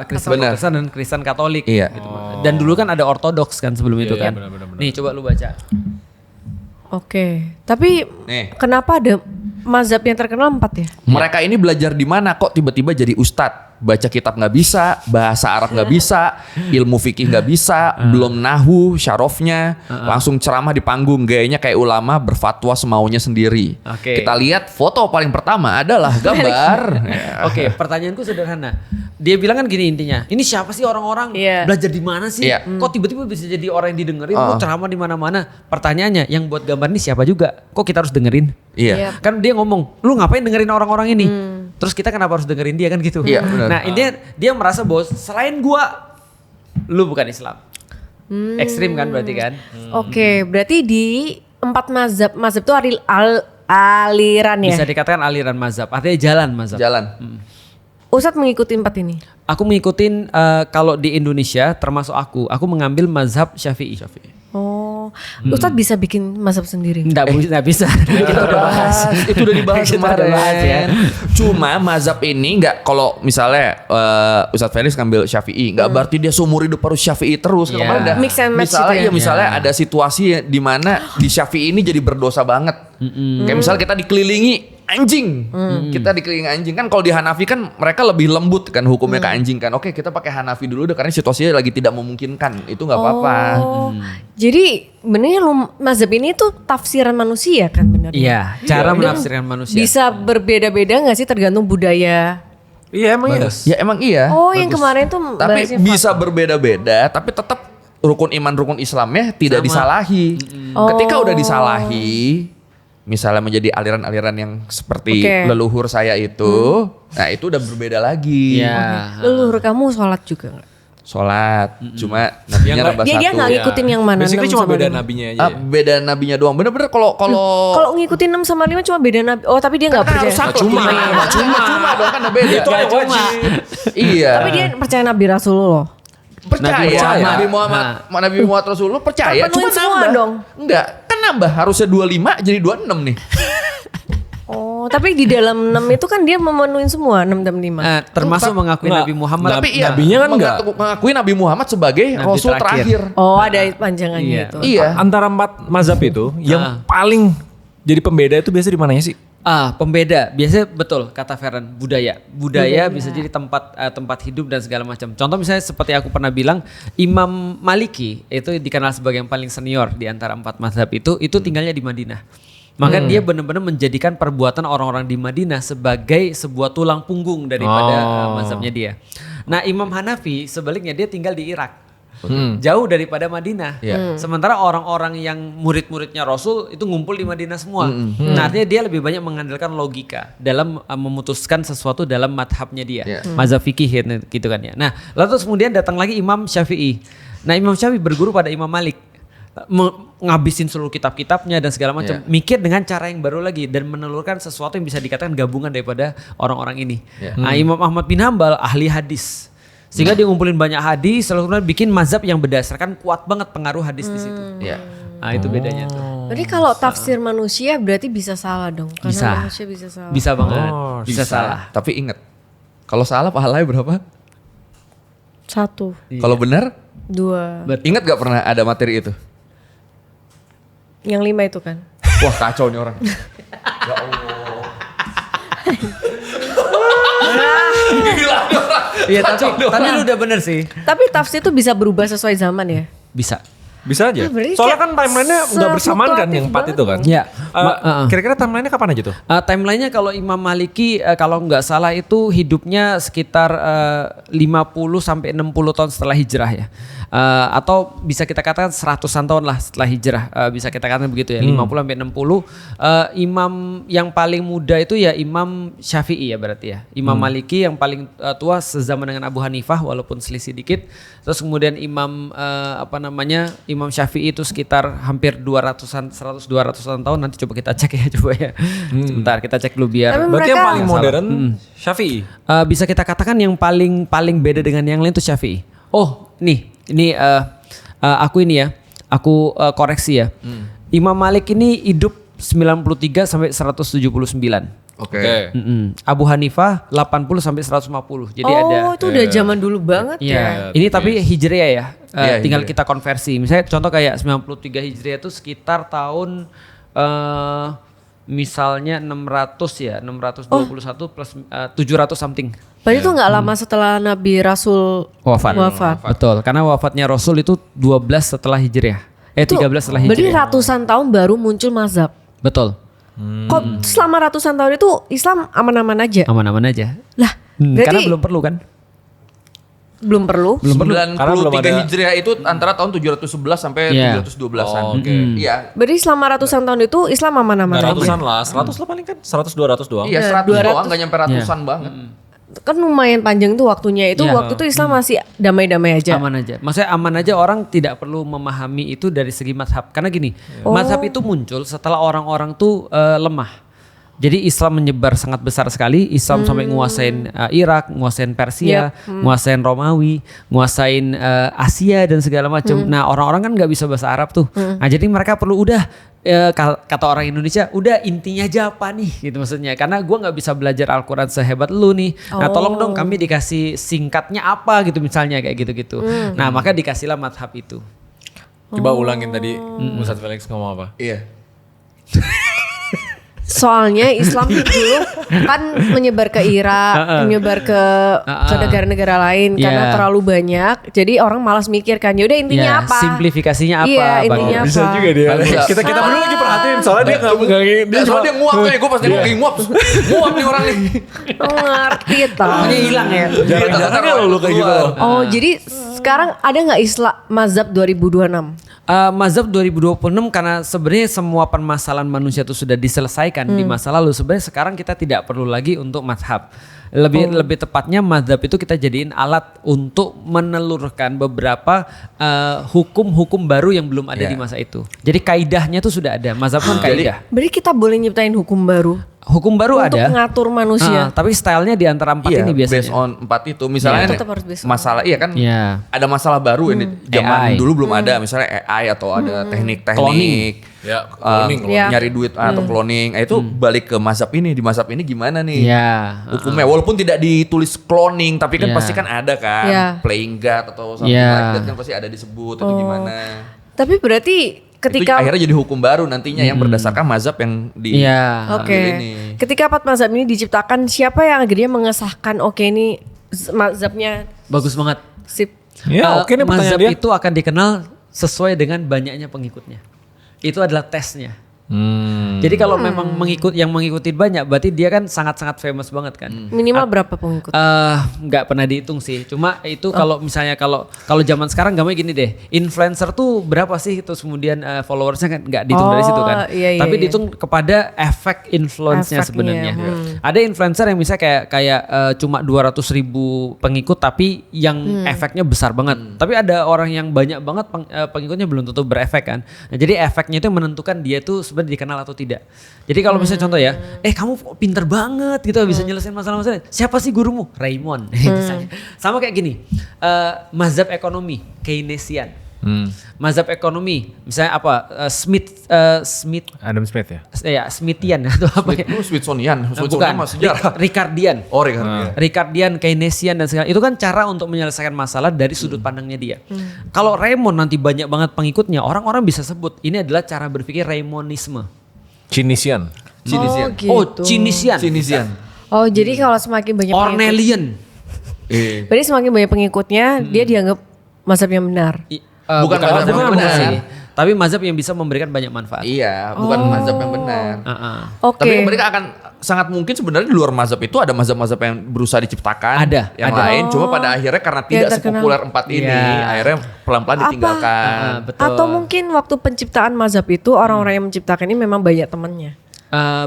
Kristen Benar. Protestan dan Kristen Katolik. Iya. Gitu. Dan dulu kan ada Ortodoks kan sebelum itu Iya, kan. benar. Nih coba lu baca. Oke. Tapi Nih. kenapa ada mazhab yang terkenal 4 ya? Mereka ini belajar di mana kok tiba-tiba jadi ustadz? Baca kitab nggak bisa, bahasa Arab nggak bisa, ilmu fikih nggak bisa, belum nahu, syarofnya, langsung ceramah di panggung, gayanya kayak ulama berfatwa semaunya sendiri. Oke. Kita lihat foto paling pertama adalah gambar. Ya. Oke, pertanyaanku sederhana. Dia bilang kan gini intinya, ini siapa sih orang-orang Iya. belajar di mana sih? Iya. Kok tiba-tiba bisa jadi orang yang didengerin? Lu ceramah di mana-mana. Pertanyaannya, yang buat gambar ini siapa juga? Kok kita harus dengerin? Iya. Kan dia ngomong, lu ngapain dengerin orang-orang ini? Terus kita kenapa harus dengerin dia kan gitu? Iya, benar. Nah intinya dia merasa bahwa selain gua, lu bukan Islam. Ekstrim kan berarti kan? Oke, berarti di 4 mazhab itu aliran ya? Bisa dikatakan aliran mazhab, artinya jalan mazhab. Jalan. Ustadz mengikuti 4 ini? Aku mengikutin kalau di Indonesia termasuk aku mengambil mazhab Syafi'i. Oh, Ustadz bisa bikin mazhab sendiri? Nggak bisa. Kita udah bahas. Itu udah dibahas Kita udah kemarin. bahas ya. Cuma mazhab ini nggak, kalau misalnya Ustadz Felix ngambil Syafi'i, nggak berarti dia seumur hidup harus Syafi'i terus. Iya. Kemarin ada Mix and match misalnya, gitu ya? misalnya ada situasi di mana di Syafi'i ini jadi berdosa banget. Kayak misalnya kita dikelilingi anjing, kita dikelilingi anjing kan. Kalau di Hanafi kan mereka lebih lembut kan hukumnya ke anjing kan. Oke, kita pakai Hanafi dulu deh karena situasinya lagi tidak memungkinkan. Itu nggak apa-apa. Oh, jadi benernya mazhab ini tuh tafsiran manusia kan bener? Iya, cara Dan menafsirkan manusia. Bisa berbeda-beda gak sih tergantung budaya? Iya emang iya. Ya emang iya. Oh, yang kemarin tuh Tapi bahasnya bisa berbeda-beda, tapi tetap rukun iman rukun Islamnya tidak disalahi. Ketika udah disalahi, misalnya menjadi aliran-aliran yang seperti Oke. leluhur saya itu, nah itu udah berbeda lagi. Iya. leluhur kamu sholat juga gak? sholat. Cuma nabinya Yang nambah Dia satu. nggak ngikutin yang mana? Basically 6 cuma sama beda 5? nabinya aja. Ah, beda nabinya doang. Bener-bener kalau Kalau ngikutin 6 sama 5 cuma beda nabi. Oh, tapi dia nggak percaya. harus saklek. Cuma. Cuma dong kan udah beda. Itu yang wajib. Iya. Tapi dia percaya Nabi Rasulullah. Percaya. Nabi Nabi Muhammad Rasulullah percaya. Terpenuhin Cuma semua nambah. dong. Enggak, kan nambah harusnya 25 jadi 26 nih. Oh, tapi di dalam 6 itu kan dia memenuhi semua 6 dan 5. Termasuk mengakui Enggak. Nabi Muhammad. Tapi iya, nabinya kan enggak. mengakui Nabi Muhammad sebagai Nabi Rasul terakhir. terakhir. Oh, ada panjangannya Iya. itu. Iya. Antara 4 mazhab itu yang paling jadi pembeda itu biasa di mananya sih? Pembeda biasanya betul kata Feren, budaya bisa jadi tempat hidup dan segala macam. Contoh misalnya seperti aku pernah bilang, Imam Maliki itu dikenal sebagai yang paling senior di antara 4 mazhab itu tinggalnya di Madinah. Maka dia benar-benar menjadikan perbuatan orang-orang di Madinah sebagai sebuah tulang punggung daripada mazhabnya dia. Nah, Imam Hanafi sebaliknya dia tinggal di Irak. Jauh daripada Madinah. Sementara orang-orang yang murid-muridnya Rasul itu ngumpul di Madinah semua. Nah, artinya dia lebih banyak mengandalkan logika dalam memutuskan sesuatu dalam madhabnya dia. Mazhab fikih gitu kan ya. Nah, lalu terus kemudian datang lagi Imam Syafi'i. Nah, Imam Syafi'i berguru pada Imam Malik. Ngabisin seluruh kitab-kitabnya dan segala macam, mikir dengan cara yang baru lagi dan menelurkan sesuatu yang bisa dikatakan gabungan daripada orang-orang ini. Nah, Imam Ahmad bin Hambal ahli hadis, sehingga dia ngumpulin banyak hadis, lalu kemudian bikin mazhab yang berdasarkan kuat banget pengaruh hadis di situ. Nah, itu bedanya tuh. Berarti kalau tafsir manusia berarti bisa salah dong. Karena Bisa. manusia bisa salah. Bisa banget, bisa Bisa. salah. Tapi ingat, kalau salah pahalanya berapa? 1, Kalau benar, 2. ingat gak pernah ada materi itu? Yang 5 itu kan. Wah, kacau nih orang. Iya, tapi lu udah bener sih. Tapi tafsir itu bisa berubah sesuai zaman ya. Bisa. Bisa aja. berarti Soalnya kayak kan timelinenya nggak bersamaan kan yang 4 itu kan. Iya. Kira-kira timelinenya kapan aja tuh? Timelinenya kalau Imam Maliki kalau nggak salah itu hidupnya sekitar 50 sampai 60 tahun setelah hijrah ya. Atau bisa kita katakan 100-an tahun lah setelah hijrah. Bisa kita katakan begitu ya, 50 sampai 60. Imam yang paling muda itu ya Imam Syafi'i ya berarti ya. Imam Maliki yang paling tua sezaman dengan Abu Hanifah walaupun selisih dikit. Terus kemudian Imam Imam Syafi'i itu sekitar hampir 200-an 100-200-an tahun, nanti coba kita cek ya coba ya. Sebentar kita cek dulu biar. Tapi Berarti yang mereka- paling modern Syafi'i. Bisa kita katakan yang paling beda dengan yang lain itu Syafi'i. Oh, ini aku ini ya. Aku koreksi ya. Imam Malik ini hidup 93 sampai 179. Oke. Abu Hanifah 80 sampai 150. Jadi ada itu udah zaman dulu banget Iya, ya. ini tapi Hijriah ya. Iya, Tinggal Hijriah. kita konversi. Misalnya contoh kayak 93 Hijriah itu sekitar tahun misalnya 600 ya, 621 plus 700 something. Berarti itu nggak lama setelah Nabi Rasul Wafat. Betul, karena wafatnya Rasul itu 12 setelah Hijriah. 13 setelah Berarti Hijriah. ratusan tahun baru muncul mazhab. Betul. Kok selama ratusan tahun itu Islam aman-aman aja? Aman-aman aja. Lah, Karena berarti belum perlu kan? belum perlu. 93 Hijriah itu antara tahun 711 sampai Iya. 712-an. Iya. Berarti selama ratusan tahun itu Islam aman-aman Nggak aja. ratusan lah, 100 lah paling kan, 100-200 doang. Iya, 100 200. doang, gak nyampe ratusan banget. Kan lumayan panjang tuh waktunya itu. Iya. Waktu itu Islam masih damai-damai aja. Aman aja. Maksudnya aman aja, orang tidak perlu memahami itu dari segi mazhab. Karena gini, mazhab itu muncul setelah orang-orang tuh lemah. Jadi Islam menyebar sangat besar sekali. Islam sampai nguasain Irak, nguasain Persia, nguasain Romawi, nguasain Asia dan segala macam. Nah, orang-orang kan nggak bisa bahasa Arab tuh. Nah, jadi mereka perlu kata orang Indonesia, udah intinya aja apa nih gitu maksudnya. Karena gua nggak bisa belajar Al-Quran sehebat lu nih. Nah, tolong dong kami dikasih singkatnya apa gitu misalnya kayak gitu-gitu. Nah, maka dikasihlah mazhab itu. Coba ulangin tadi Ustadz Felix ngomong apa? Iya. Soalnya Islam dulu kan menyebar ke Irak, menyebar ke negara-negara lain karena terlalu banyak. Jadi orang malas mikir kan. Yaudah intinya Ya, apa? simplifikasinya apa? Iya, intinya Bisa apa? juga dia. Bisa. Kita berdua lagi perhatiin soalnya dia nggak dia Soalnya dia nguap tuh ya, gue pas dia lagi nguap. Nguap nih orang nih. Oh, ngerti tau. Pokoknya hilang ya. jarang-jarang ya lu kayak gitu. Oh, jadi sekarang ada nggak Islam mazhab 2026? Mazhab 2026 karena sebenarnya semua permasalahan manusia itu sudah diselesaikan di masa lalu. Sebenarnya sekarang kita tidak perlu lagi untuk mazhab. Lebih tepatnya mazhab itu kita jadiin alat untuk menelurkan beberapa hukum-hukum baru yang belum ada di masa itu. Jadi kaidahnya tuh sudah ada. Mazhab kan kaidah. Berarti kita boleh nyiptain hukum baru. Hukum baru untuk ada. Untuk mengatur manusia. Tapi stylenya di antara 4 ini biasanya. Based on 4 itu. Misalnya Tetap harus based on. masalah kan ada masalah baru ini. Zaman dulu belum ada misalnya AI atau ada teknik-teknik. Cloning. Cloning. Nyari duit atau cloning. Itu balik ke mazhab ini. Di mazhab ini gimana nih? Hukumnya. Walaupun tidak ditulis cloning. Tapi kan pasti kan ada kan. Playing God atau something like that kan pasti ada disebut. Itu gimana. Tapi berarti ketika itu akhirnya jadi hukum baru nantinya yang berdasarkan mazhab yang di ini. Ketika 4 mazhab ini diciptakan, siapa yang akhirnya mengesahkan ini mazhabnya bagus banget. Sip. Ya, oke nih pertanyaan mazhab dia. itu akan dikenal sesuai dengan banyaknya pengikutnya. Itu adalah tesnya. Jadi kalau memang mengikuti banyak, berarti dia kan sangat-sangat famous banget kan. Minimal berapa pengikut? Nggak pernah dihitung sih. Cuma itu kalau misalnya kalau zaman sekarang gampangnya gini deh. Influencer tuh berapa sih? Terus kemudian followersnya kan nggak dihitung dari situ kan. Tapi dihitung kepada efek influence-nya sebenarnya. Ada influencer yang misalnya kayak cuma 200.000 pengikut tapi yang efeknya besar banget. Tapi ada orang yang banyak banget pengikutnya belum tentu berefek kan. Nah, jadi efeknya itu menentukan dia tuh sebenarnya dikenal atau tidak. Jadi kalau misalnya contoh ya, kamu pinter banget gitu bisa nyelesain masalah-masalah. Siapa sih gurumu? Raymond. Misalnya. Sama kayak gini, mazhab ekonomi Keynesian. Mazhab ekonomi, misalnya apa? Smith Adam Smith ya? Ya, Smithian atau apa ya? Smithsonian. Bukan, Ricardian. Oh, Ricardian. Ricardian, Keynesian dan segala itu kan cara untuk menyelesaikan masalah dari sudut pandangnya dia. Kalau Raymond nanti banyak banget pengikutnya, orang-orang bisa sebut ini adalah cara berpikir Raymonisme. Chinesian. Chinesian. Oh, jadi kalau semakin banyak Ornelian. Berarti semakin banyak pengikutnya, dia dianggap mazhab yang benar. Bukan mazhab yang benar sih. Tapi mazhab yang bisa memberikan banyak manfaat. Iya, bukan mazhab yang benar. Oke. Tapi mereka akan sangat mungkin sebenarnya di luar mazhab itu ada mazhab-mazhab yang berusaha diciptakan. Yang lain cuma pada akhirnya karena tidak sepopuler 4 ini, akhirnya pelan-pelan ditinggalkan. Betul. Atau mungkin waktu penciptaan mazhab itu orang-orang yang menciptakan ini memang banyak temannya.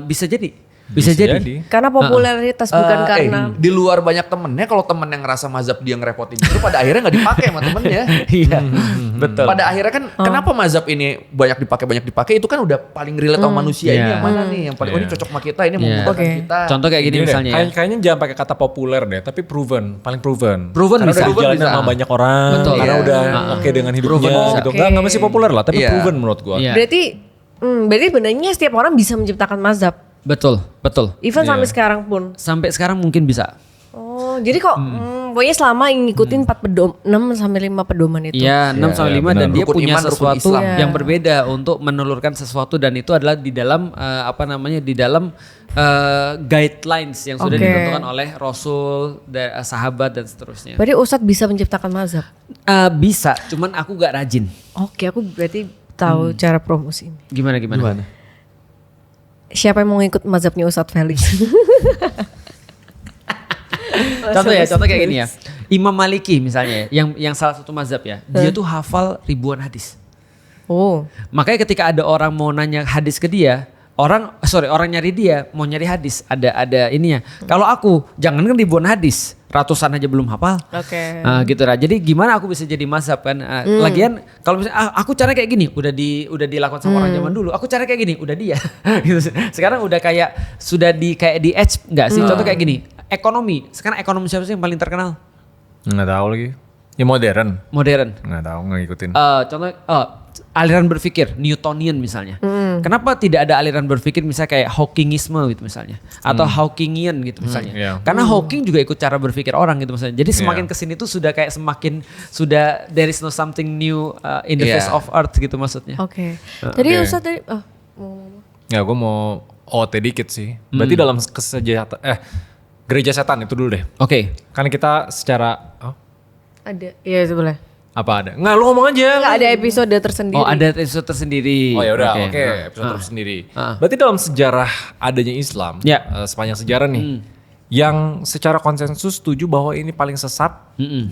Bisa jadi. Bisa jadi. Karena popularitas bukan karena di luar banyak temennya, kalau temen yang ngerasa mazhab dia ngerepotin itu pada akhirnya nggak dipakai sama temennya. Iya, betul. Pada akhirnya kan kenapa mazhab ini banyak dipakai itu kan udah paling relate sama manusia ini yang mana nih yang paling ini cocok sama kita, ini memudahkan kita. Contoh kayak gini misalnya ya. Kayaknya jangan pakai kata populer deh, tapi proven, paling proven. Karena bisa dijalani sama banyak orang, karena udah oke dengan hidupnya gitu. Nggak mesti populer lah, tapi proven menurut gua. Berarti benarnya setiap orang bisa menciptakan mazhab. Betul. Even sampai sekarang pun. Sampai sekarang mungkin bisa. Oh, jadi kok pokoknya selama ngikutin 6 sampai 5 pedoman itu. Iya, 6 sampai 5 dan dia Rukun punya iman, rukun sesuatu Islam. yang berbeda untuk menelurkan sesuatu dan itu adalah di dalam di dalam guidelines yang sudah ditentukan oleh Rasul, sahabat dan seterusnya. Berarti Ustadz bisa menciptakan mazhab? Bisa, cuman aku gak rajin. Oke, aku berarti tahu cara promosi ini. Gimana? Siapa yang mau ikut mazhabnya Ustadz Felix? Contoh kayak gini ya. Imam Maliki misalnya yang salah satu mazhab ya. Dia tuh hafal ribuan hadis. Oh. Makanya ketika ada orang mau nanya hadis ke dia, orang nyari dia mau nyari hadis, ada ininya. Kalau aku jangan kan ribuan hadis, ratusan aja belum hafal. Oke. Gitu lah. Jadi gimana aku bisa jadi mazhab kan? Lagian kalau misalnya aku cara kayak gini udah dilakukan sama orang zaman dulu. Aku cara kayak gini udah dia. Gitu. Sekarang udah kayak sudah kayak di edge enggak sih? Contoh kayak gini. Ekonomi. Sekarang ekonomi siapa sih yang paling terkenal? Nggak tahu lagi. Ya modern. Nggak tahu, nggak ngikutin. Contoh aliran berpikir Newtonian misalnya. Kenapa tidak ada aliran berpikir misalnya kayak Hawkingisme gitu misalnya, atau Hawkingian gitu misalnya? Karena Hawking juga ikut cara berpikir orang gitu misalnya. Jadi semakin kesini tuh sudah kayak semakin sudah there is no something new in the face of earth gitu maksudnya. Oke. Tadi Ustadz tadi Ya gue mau OT dikit sih. Berarti dalam gereja setan itu dulu deh. Oke. Karena kita secara ada. Iya boleh. apa ada? Nggak, lu ngomong aja. Nggak ada episode tersendiri. Oh, ada episode tersendiri. Oh ya udah, Oke. episode tersendiri. Berarti dalam sejarah adanya Islam, sepanjang sejarah nih, yang secara konsensus setuju bahwa ini paling sesat,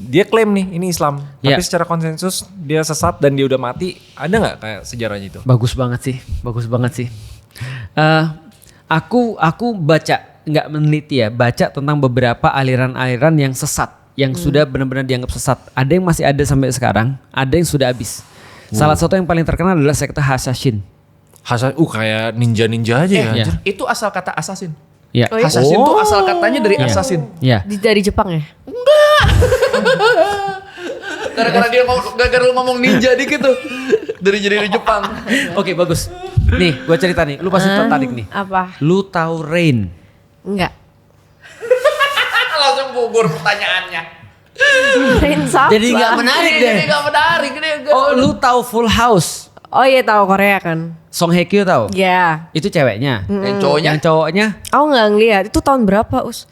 dia klaim nih ini Islam. Tapi secara konsensus dia sesat dan dia udah mati, ada nggak kayak sejarahnya itu? Bagus banget sih. Aku baca nggak meneliti ya, baca tentang beberapa aliran-aliran yang sesat, yang sudah benar-benar dianggap sesat. Ada yang masih ada sampai sekarang, ada yang sudah habis. Salah satu yang paling terkenal adalah sekte Hashashin. Kayak ninja-ninja aja ya. Iya. Itu asal kata assassin. Ya. Oh, iya? Assassin tuh asal katanya dari assassin. Ya. Dari Jepang ya? Gara-gara lu ngomong ninja dikit tuh. Dari Jepang. Oke, bagus. Nih, gue cerita nih. Lu pasti tertarik nih. Apa? Lu tahu Rain? Enggak. Langsung gugur pertanyaannya. Rain siapa? Jadi nggak menarik deh. Jadi gak menarik. Oh, lu tahu Full House? Oh iya tahu Korea kan? Song Hye Kyo tahu? Ya. Itu ceweknya. Yang cowoknya Yang cowoknya? Aku nggak ngeliat. Itu tahun berapa Us?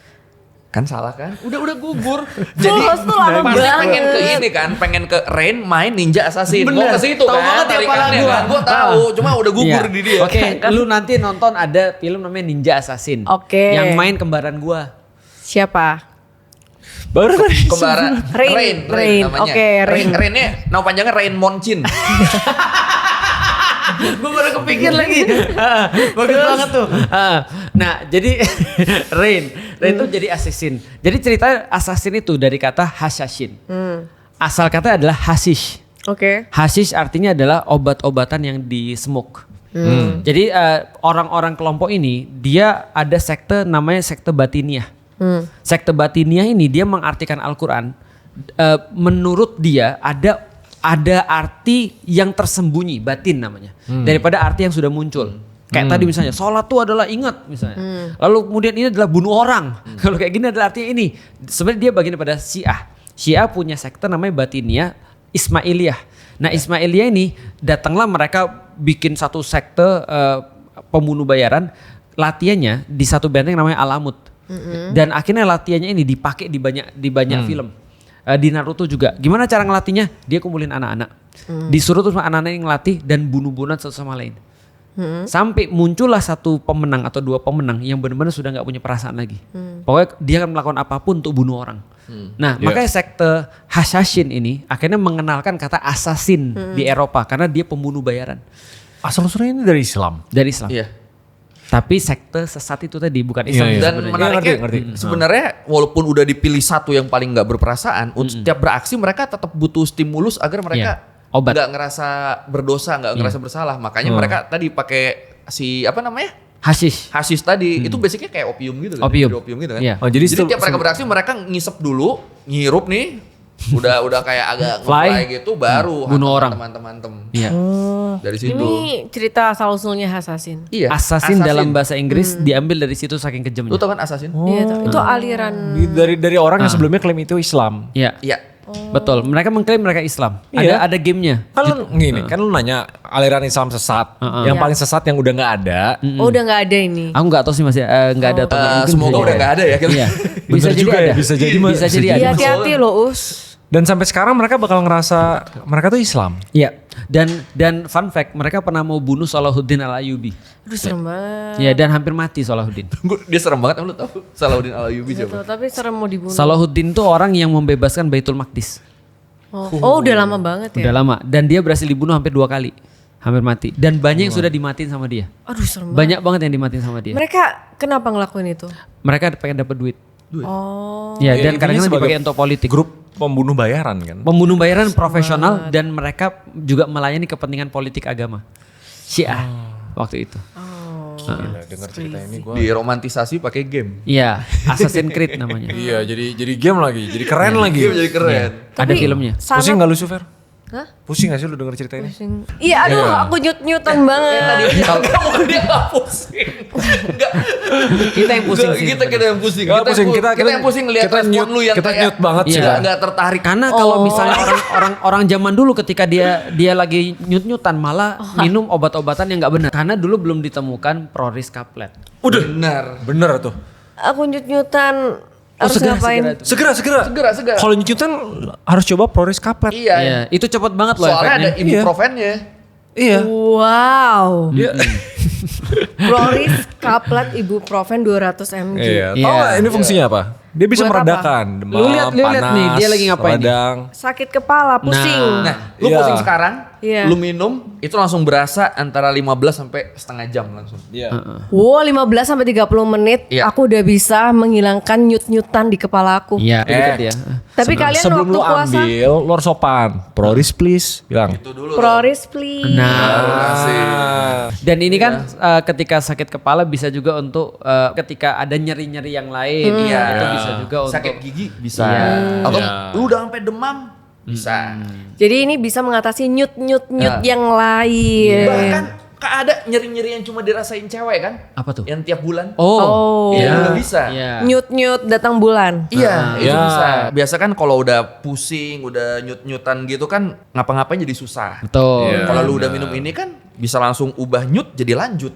kan salah kan? Udah gugur. Full House tuh lama pasti banget. pengen ke ini kan, pengen ke Rain main Ninja Assassin. Mau Bener. ke situ Tahu kan? banget ya Tarikannya kepala kan. Gua tahu, cuma udah gugur Iya. di dia. Oke, lu nanti nonton ada film namanya Ninja Assassin. Oke. Yang main kembaran gua. Siapa? Baru tadi. Kembaran Rain. namanya. Oke, Rain. Rainnya nama panjangnya Rain Monchin. Gue baru kepikir lagi. Bagus banget tuh. Nah, jadi Rain itu jadi assassin. Jadi cerita assassin itu dari kata Hashashin. Asal kata adalah hashish. Oke. Hashish artinya adalah obat-obatan yang di smoke. Jadi orang-orang kelompok ini dia ada sekte namanya sekte Batiniah. Sekte Batiniah ini dia mengartikan Al-Quran. Menurut dia ada arti yang tersembunyi, batin namanya, daripada arti yang sudah muncul. Kayak tadi misalnya, sholat itu adalah ingat misalnya. Lalu kemudian ini adalah bunuh orang. Kalau kayak gini adalah artinya ini. Sebenarnya dia bagian daripada Syiah. Syiah punya sekte namanya Batiniah Ismailiyah. Nah Ismailiyah ini datanglah mereka bikin satu sekte pembunuh bayaran. Latihannya di satu benteng namanya Alamut. Dan akhirnya latihannya ini dipakai di banyak film. Di Naruto juga. Gimana cara ngelatihnya? Dia kumpulin anak-anak. Disuruh terus anak-anak yang ngelatih dan bunuh-bunuhan satu sama lain. Sampai muncullah satu pemenang atau dua pemenang yang benar-benar sudah nggak punya perasaan lagi. Pokoknya dia akan melakukan apapun untuk bunuh orang. Nah, makanya sekte Hashashin ini akhirnya mengenalkan kata assassin di Eropa karena dia pembunuh bayaran. Asal-usulnya ini dari Islam. Dari Islam. Iya. Tapi sekte sesat itu tadi bukan Islam. Iya. Dan sebenarnya. menariknya Ngerti. sebenarnya walaupun udah dipilih satu yang paling nggak berperasaan, untuk setiap beraksi mereka tetap butuh stimulus agar mereka Obat. nggak ngerasa berdosa, nggak ngerasa bersalah. Makanya mereka tadi pakai apa namanya? Hashish. Hasis tadi itu basicnya kayak opium gitu kan. Opium. Jadi opium gitu kan. Iya. Oh, jadi Jadi tiap mereka beraksi mereka ngisep dulu, ngirup nih. Udah kayak agak Fly. nge-fly gitu baru Bunuh orang. teman-teman. Iya. Dari situ. Ini cerita asal-usulnya Assassin. Iya. Assassin dalam bahasa Inggris diambil dari situ saking Lu kejamnya. tau kan assassin? Iya, itu aliran. Dari orang yang sebelumnya klaim itu Islam. Iya. Iya. Betul. Mereka mengklaim mereka Islam. Iya. Ada gamenya. Kan lu gini, kan lu nanya aliran Islam sesat. Yang paling sesat yang udah nggak ada. Oh udah nggak ada ini. Aku nggak tahu sih masih nggak ada atau nggak. Mungkin Semoga bisa udah jadi. nggak ada ya. Iya. Bisa Bener jadi juga ada. ya, bisa jadi, Bisa jadi Iya, ada. hati-hati loh Us. Dan sampai sekarang mereka bakal ngerasa mereka tuh Islam. Iya. Dan fun fact, mereka pernah mau bunuh Salahuddin Al-Ayyubi. Aduh serem banget. Iya, dan hampir mati Salahuddin. Dia serem banget, lu tau Salahuddin Al-Ayyubi Gitu, siapa? tapi serem mau dibunuh. Salahuddin tuh orang yang membebaskan Baitul Maqdis. Oh udah lama banget ya. Udah lama. Dan dia berhasil dibunuh hampir 2 kali. Hampir mati. Dan banyak yang sudah dimatiin sama dia. Aduh serem banget. Banyak banget yang dimatiin sama dia. Mereka kenapa ngelakuin itu? Mereka pengen dapat duit. Oh. Ya, Ya, dan intinya kadang-kadang sebagai dipakai untuk politik. Grup pembunuh bayaran kan. Pembunuh bayaran profesional dan mereka juga melayani kepentingan politik agama. Syiah waktu itu. Gila, denger cerita ini gue. Diromantisasi pakai game. Iya, Assassin's Creed namanya. Iya, jadi game lagi, jadi keren lagi. Game jadi keren. Ada filmnya. Sangat- Pusing gak lu Sufer? Hah? Pusing gak sih lu denger cerita ini? Iya aduh aku nyut-nyutan banget. Bukan dia gak pusing. Enggak. Kita yang pusing sih. Kita yang pusing. Gak pusing, kita yang pusing lihat kita respon nyut, lu yang kita kayak nyut banget sih. Iya. Enggak tertarik. Karena kalau misalnya orang zaman dulu ketika dia lagi nyut-nyutan malah minum obat-obatan yang nggak benar. Karena dulu belum ditemukan Proris Caplet. Udah, Benar. bener tuh. Aku nyut-nyutan harus ngapain? itu. Segera. Segera. Kalau nyutan harus coba Proris Caplet. Iya. Iya, itu cepet banget loh Soalnya ada efeknya. ibuprofennya. Iya. Wow. Dia Proris Kaplet Ibuprofen 200 mg. Iya. Tahu nggak ini fungsinya apa? Dia bisa Buat meredakan demam, Lu lihat panas, nih, dia lagi ngapain nih? radang. Sakit kepala, pusing. Nah, lu Iya. pusing sekarang, Iya. lu minum itu langsung berasa antara 15 sampai setengah jam langsung. Iya. Wow, 15 sampai 30 menit Iya. aku udah bisa menghilangkan nyut-nyutan di kepala aku. Iya, itu dia. Tapi kalian Sebelum waktu lu puasa ambil, lu harus sopan. Proris please, bilang. Itu dulu. Proris please. Nah, dan ini kan ketika sakit kepala bisa juga untuk ketika ada nyeri-nyeri yang lain, Iya. itu bisa juga Sakit untuk gigi bisa. Iya. Atau Iya. lu udah sampai demam bisa. Jadi ini bisa mengatasi nyut-nyut yang lain. Bahkan ada nyeri-nyeri yang cuma dirasain cewek kan? Apa tuh? Yang tiap bulan. Oh. Itu Iya. juga bisa. Iya. Nyut-nyut datang bulan. Iya, itu Ya. bisa. Biasa kan kalau udah pusing, udah nyut-nyutan gitu kan ngapa-ngapain jadi susah. Betul. Iya. Kalau lu udah minum ini kan bisa langsung ubah nyut jadi lanjut.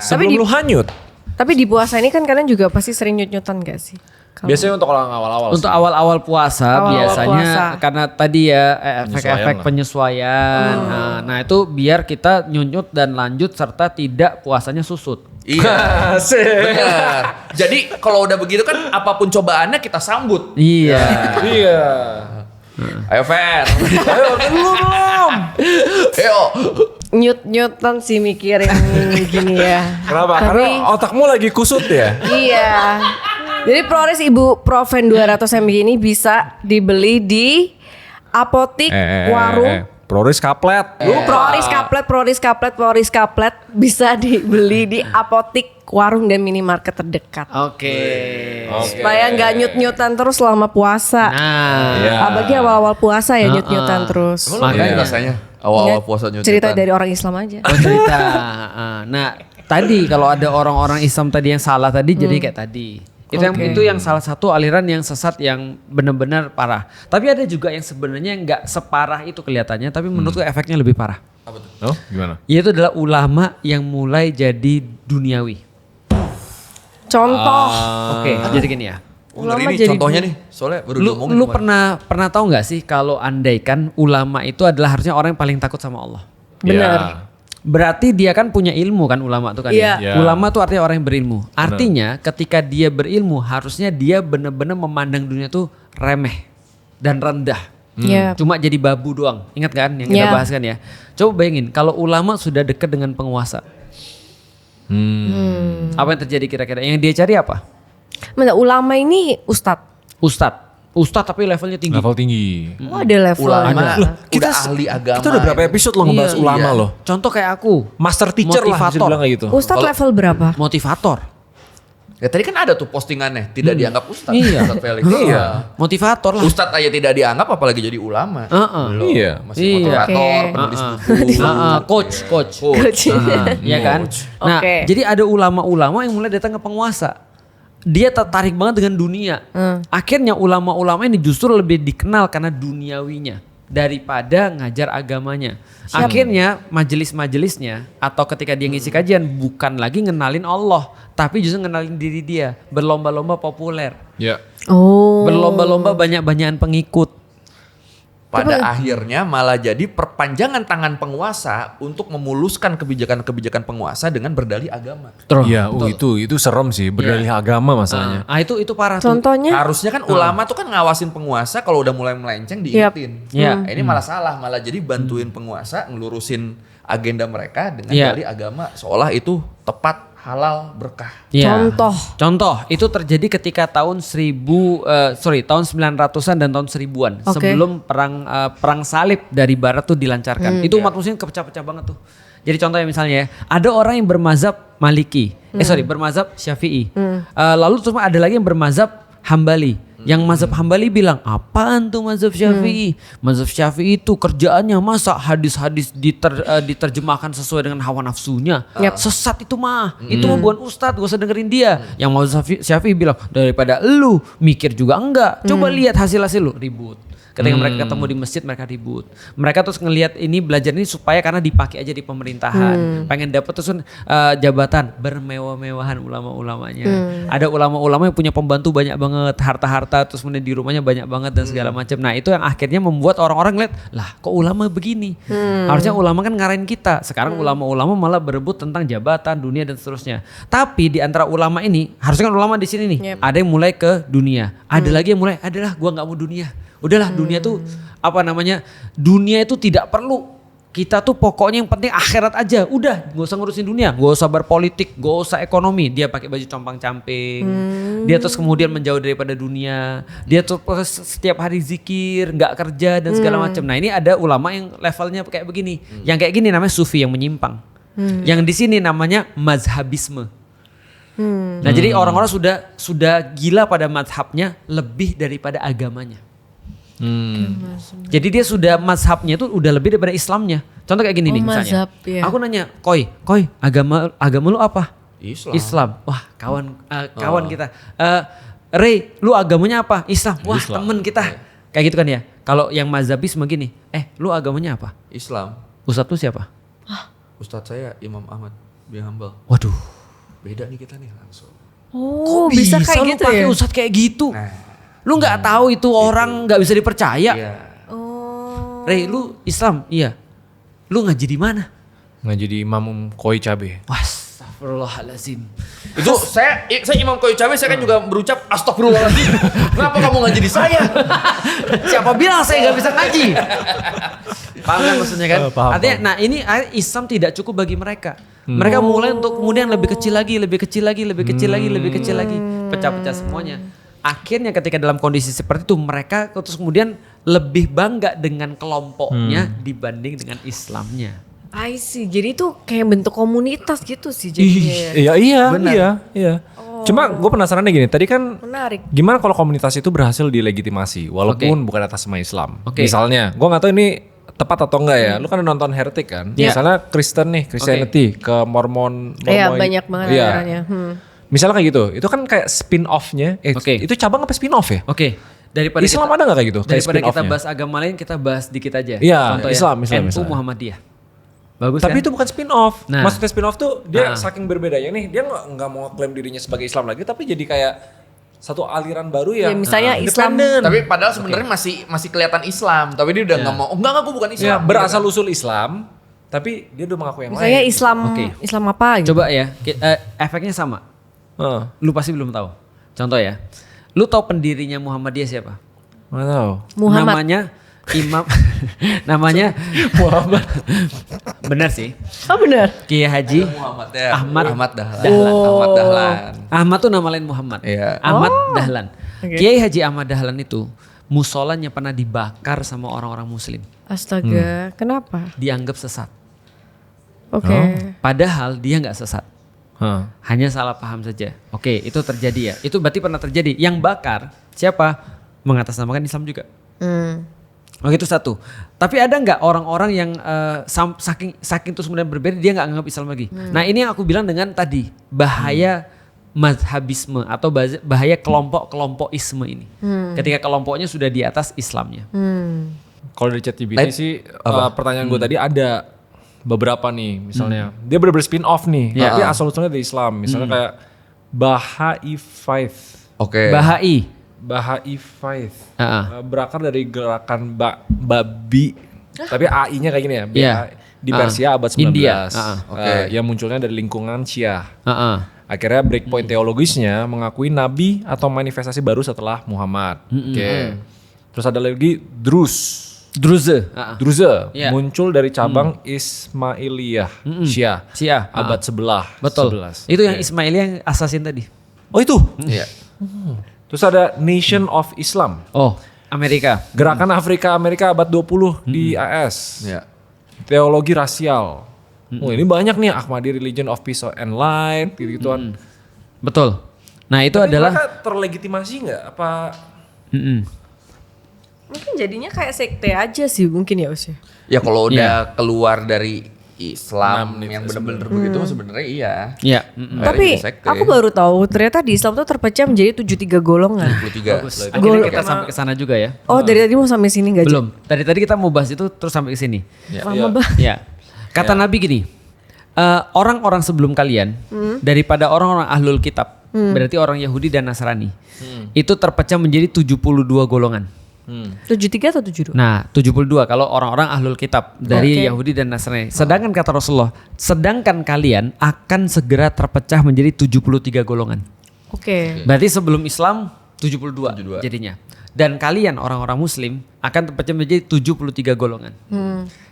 Sebelum lu hanyut. Tapi di puasa ini kan kalian juga pasti sering nyut-nyutan gak sih? Kalau- Biasanya untuk orang awal-awal. Untuk awal-awal puasa Awal-awal biasanya puasa. karena tadi ya efek-efek lah. penyesuaian. Nah, itu biar kita nyunyut dan lanjut serta tidak puasanya susut. Iya. Benar. Jadi kalau udah begitu kan apapun cobaannya kita sambut. Iya. Iya. Ayo Fer. Ayo, lu belum. Ayo. Nyut-nyutan sih mikirin gini ya. Kenapa? Tapi- Karena otakmu lagi kusut ya? Iya. Jadi Proris Ibuprofen 200 mg ini bisa dibeli di apotik, warung. Proris kaplet. Proris Kaplet bisa dibeli di apotik, warung dan minimarket terdekat. Oke. Supaya nggak nyut-nyutan terus selama puasa. Nah, Iya. Apalagi awal-awal puasa ya nyut-nyutan terus. Emang lu Makanya. gimana rasanya awal-awal Nggak, puasa nyut. cerita dari orang Islam aja. oh cerita. Nah, tadi kalau ada orang-orang Islam tadi yang salah tadi jadi kayak tadi. Itu yang salah satu aliran yang sesat yang benar-benar parah. Tapi ada juga yang sebenarnya nggak separah itu kelihatannya, tapi menurutku efeknya lebih parah. Oh, gimana? Yaitu adalah ulama yang mulai jadi duniawi. Contoh. Oke, jadi gini ya. Ulama Ulama ini jadi contohnya nih, soalnya baru Lu diomongin kemarin. pernah tahu nggak sih kalau andaikan ulama itu adalah harusnya orang yang paling takut sama Allah. Benar. Berarti dia kan punya ilmu kan ulama tuh kan Iya. ya. Iya. Ulama tuh artinya orang yang berilmu. Artinya ketika dia berilmu harusnya dia benar-benar memandang dunia tuh remeh dan rendah. Iya. Cuma jadi babu doang. Ingat kan yang kita Iya. bahas kan ya. Coba bayangin kalau ulama sudah dekat dengan penguasa. Apa yang terjadi kira-kira? Yang dia cari apa? Bentar, ulama ini ustadz. Ustadz tapi levelnya tinggi. Level tinggi. Oh ada level. Ulama Loh, udah ahli agama. Kita udah berapa episode lo ngebahas Iya. ulama Iya. loh. Contoh kayak aku. Master teacher lah bisa Motivator. dibilang kayak gitu. Ustadz level berapa? Motivator. Ya tadi kan ada tuh postingannya, tidak dianggap ustadz. Iya. Ustadz Felix. Iya. Motivator lah. Ustadz aja tidak dianggap apalagi jadi ulama. Heeh. Iya. Masih Iya. motivator, Oke. penulis buku. Coach. Coach. Iya kan? Nah, Oke. jadi ada ulama-ulama yang mulai datang ke penguasa. Dia tertarik banget dengan dunia. Akhirnya ulama-ulama ini justru lebih dikenal karena duniawinya daripada ngajar agamanya. Akhirnya majelis-majelisnya atau ketika dia ngisi kajian bukan lagi ngenalin Allah, tapi justru ngenalin diri dia, berlomba-lomba populer, Ya. Oh. berlomba-lomba banyak-banyakan pengikut. Pada akhirnya malah jadi perpanjangan tangan penguasa untuk memuluskan kebijakan-kebijakan penguasa dengan berdalih agama. Iya, itu serem sih berdalih agama masalahnya. Itu parah tuh. Contohnya? Harusnya kan ulama tuh kan ngawasin penguasa kalau udah mulai melenceng diingetin. Yap. Nah, ini malah salah, malah jadi bantuin penguasa ngelurusin agenda mereka dengan Iya. dalih agama seolah itu tepat, halal, berkah. Iya. Contoh. Itu terjadi ketika tahun 900-an dan tahun 1000-an Oke. sebelum perang salib dari barat tuh dilancarkan. Itu umat muslim kepecah-pecah banget tuh. Jadi contohnya misalnya ya, ada orang yang bermazhab Maliki. Bermazhab Syafi'i. Lalu terus ada lagi yang bermazhab Hambali. Yang mazhab Hambali bilang, apaan tuh mazhab Syafi'i? Mazhab Syafi'i itu kerjaannya masa hadis-hadis diterjemahkan sesuai dengan hawa nafsunya. Sesat itu mah. Itu mah bukan ustadz, gak usah dengerin dia. Yang mazhab Syafi'i bilang, daripada lu mikir juga enggak. Coba lihat hasil-hasil lu, ribut. Ketika mereka ketemu di masjid mereka ribut. Mereka terus ngelihat ini belajar ini supaya karena dipakai aja di pemerintahan. Pengen dapet terus jabatan bermewah-mewahan ulama-ulamanya. Ada ulama-ulama yang punya pembantu banyak banget, harta-harta harta, terus kemudian di rumahnya banyak banget dan segala macam. Nah itu yang akhirnya membuat orang-orang lihat, lah kok ulama begini? Harusnya ulama kan ngarahin kita. Sekarang ulama-ulama malah berebut tentang jabatan, dunia dan seterusnya. Tapi di antara ulama ini, harusnya kan ulama di sini nih, ada yang mulai ke dunia, ada lagi yang mulai, adalah gua nggak mau dunia. Udahlah dunia tuh dunia itu tidak perlu. Kita tuh pokoknya yang penting akhirat aja. Udah, gak usah ngurusin dunia, gak usah berpolitik, gak usah ekonomi. Dia pakai baju compang-camping. Dia terus kemudian menjauh daripada dunia. Dia tuh setiap hari zikir, gak kerja dan segala macam. Nah, ini ada ulama yang levelnya kayak begini. Yang kayak gini namanya sufi yang menyimpang. Yang di sini namanya mazhabisme. Nah, jadi orang-orang sudah gila pada mazhabnya lebih daripada agamanya. Jadi dia sudah mazhabnya itu udah lebih daripada Islamnya. Contoh kayak gini nih misalnya. Aku nanya, Koi, agama lu apa? Islam. Wah, kawan kita. Ray, lu agamanya apa? Islam. Wah, temen kita. Kayak gitu kan ya. Kalau yang mazhabisme gini, lu agamanya apa? Islam. Ustadz lu siapa? Ustadz saya Imam Ahmad bin Hambal. Waduh. Beda nih kita nih langsung. Kok bisa kayak gitu ya? Ustadz kayak gitu. Lu nggak tahu itu orang nggak bisa dipercaya. Ray, lu Islam? Iya. Lu ngaji di mana? Ngaji di Imam Koi Cabe. Wah, astagfirullahaladzim. Itu saya Imam Koi Cabe, saya kan juga berucap astagfirullahaladzim. Kenapa kamu ngaji di saya? Siapa bilang saya nggak bisa ngaji? Paham kan maksudnya kan? Artinya, nah ini Islam tidak cukup bagi mereka. Mereka mulai untuk kemudian lebih kecil lagi, pecah-pecah semuanya. Akhirnya ketika dalam kondisi seperti itu mereka terus kemudian lebih bangga dengan kelompoknya dibanding dengan Islamnya. I see. Jadi itu kayak bentuk komunitas gitu sih jadinya. Iya. Cuma gue penasaran nih gini, tadi kan menarik. Gimana kalau komunitas itu berhasil dilegitimasi walaupun bukan atas nama Islam. Misalnya, gue nggak tahu ini tepat atau enggak ya. Lu kan nonton Heretic kan? Misalnya Kristen nih, Christianity ke Mormon. Iya, banyak banget acaranya. Misalnya kayak gitu, itu kan kayak spin-off-nya. Itu cabang apa spin-off ya? Daripada Islam ada gak kayak gitu? Daripada kita bahas agama lain, kita bahas dikit aja. Iya, Islam. NU Muhammadiyah. Bagus. Tapi kan? itu bukan spin-off. Nah. Maksudnya spin-off tuh dia saking berbedanya nih, dia nggak mau klaim dirinya sebagai Islam lagi, tapi jadi kayak satu aliran baru yang misalnya Islam. Tapi padahal sebenarnya masih kelihatan Islam, tapi dia udah nggak mau. Enggak, aku bukan Islam. Berasal usul Islam, tapi dia udah mengaku yang misalnya lain. Islam apa gitu. Coba ya, efeknya sama. Lu pasti belum tahu. Contoh ya, lu tahu pendirinya Muhammadiyah siapa? Nggak tahu. Muhammad. Namanya Imam. Namanya Muhammad. Benar sih. Oh benar. Kiai Haji Ahmad Dahlan. Ahmad tuh nama lain Muhammad. Iya. Ahmad Dahlan. Kiai Haji Ahmad Dahlan itu musolanya pernah dibakar sama orang-orang Muslim. Astaga, kenapa? Dianggap sesat. Padahal dia nggak sesat. Hanya salah paham saja. Itu terjadi ya. Itu berarti pernah terjadi. Yang bakar siapa? Mengatasnamakan Islam juga. Itu satu. Tapi ada nggak orang-orang yang saking terus kemudian berbeda dia nggak anggap Islam lagi. Nah ini yang aku bilang dengan tadi bahaya mazhabisme atau bahaya kelompok-kelompokisme ini. Ketika kelompoknya sudah di atas Islamnya. Kalau dari ChatGPT sih pertanyaan gue tadi ada beberapa nih misalnya dia bener-bener spin off nih tapi asal-usulnya dari Islam misalnya kayak Baha'i Faith. Baha'i Faith berakar dari gerakan babi tapi AI-nya kayak gini ya di Persia abad 19 yang munculnya dari lingkungan Syiah. Akhirnya breakpoint teologisnya mengakui nabi atau manifestasi baru setelah Muhammad. Terus ada lagi Druze muncul dari cabang Ismailiyah Syiah abad 11. Betul. Itu yang Ismailiyah yang assassin tadi. Oh itu? Iya. Terus ada Nation of Islam. Amerika. Gerakan Afrika Amerika abad 20 di AS. Teologi rasial. Ini banyak nih Ahmadi Religion of Peace and Light gitu-gituan. Betul. Nah itu tapi adalah mereka terlegitimasi nggak apa? Mungkin jadinya kayak sekte aja sih mungkin ya Us. Ya kalau udah keluar dari Islam yang benar-benar begitu sebenarnya iya. Tapi aku baru tahu ternyata di Islam tuh terpecah menjadi 73 golongan. 73. Akhirnya kita sampai ke sana juga ya. Dari tadi mau sampai sini enggak? Belum. Tadi kita mau bahas itu terus sampai ke sini. Lama banget. Ya. Kata Nabi gini, orang-orang sebelum kalian daripada orang-orang ahlul kitab berarti orang Yahudi dan Nasrani. Itu terpecah menjadi 72 golongan. 73 atau 72? Nah, 72 kalau orang-orang ahlul kitab dari Yahudi dan Nasrani. Sedangkan kata Rasulullah, sedangkan kalian akan segera terpecah menjadi 73 golongan. Oke. Berarti sebelum Islam 72 jadinya. Dan kalian orang-orang muslim akan terpecah menjadi 73 golongan.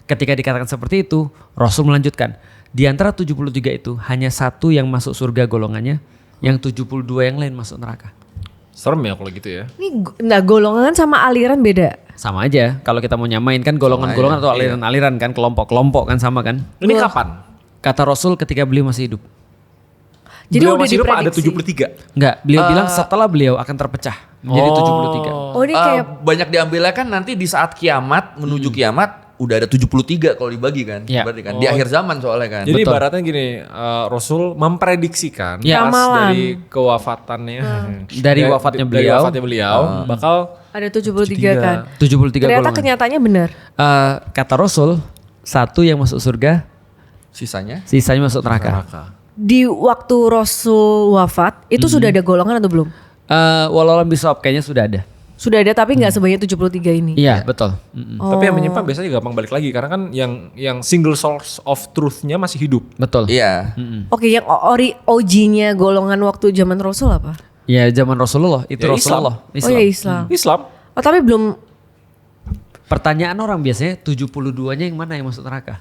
Ketika dikatakan seperti itu, Rasul melanjutkan, di antara 73 itu hanya satu yang masuk surga golongannya, yang 72 yang lain masuk neraka. Serem ya kalau gitu ya. Ini golongan sama aliran beda. Sama aja, kalau kita mau nyamain kan golongan-golongan atau aliran-aliran kan, kelompok-kelompok kan sama kan. Ini kapan? Kata Rasul ketika beliau masih hidup. Jadi beliau udah masih hidup ada diprediksi. 73? Enggak, beliau bilang setelah beliau akan terpecah menjadi 73. Oh ini kayak banyak diambilnya kan nanti di saat kiamat menuju kiamat udah ada 73 kalau dibagi kan. Berarti kan di akhir zaman soalnya kan. Jadi ibaratnya gini, Rasul memprediksikan pas dari kewafatannya. Dari wafatnya beliau bakal ada 73 kan. 73 Ternyata golongan. kenyataannya benar. Kata Rasul, satu yang masuk surga, Sisanya masuk neraka. Di waktu Rasul wafat itu sudah ada golongan atau belum? Walau bisawab kayaknya sudah ada. Sudah ada tapi nggak sebanyak 73 ini. Iya, betul. Tapi yang menyimpang biasanya gampang balik lagi karena kan yang single source of truth-nya masih hidup. Betul. iya. Oke, yang OG-nya golongan waktu zaman Rasul apa? Ya zaman Rasulullah itu Ya, Rasulullah. Oh ya Islam. Islam. Oh tapi belum. Pertanyaan orang biasanya 72-nya yang mana yang masuk neraka?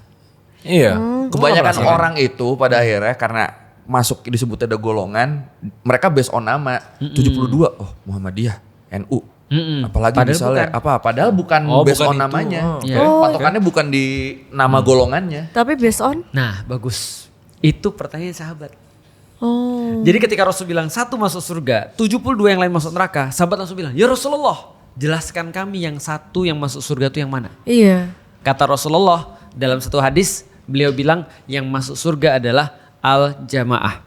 Iya. Kebanyakan orang itu pada akhirnya karena masuk disebut ada golongan, mereka based on nama 72. Oh, Muhammadiyah, NU. Apalagi Padahal misalnya padahal bukan based bukan on itu. namanya. Iya. Patokannya bukan di nama golongannya. Tapi based on? Nah, bagus. Itu pertanyaan sahabat. Oh. Jadi ketika Rasul bilang satu masuk surga, 72 yang lain masuk neraka, sahabat langsung bilang, "Ya Rasulullah, jelaskan kami yang satu yang masuk surga itu yang mana?" Iya. Kata Rasulullah dalam satu hadis, beliau bilang yang masuk surga adalah al-jamaah.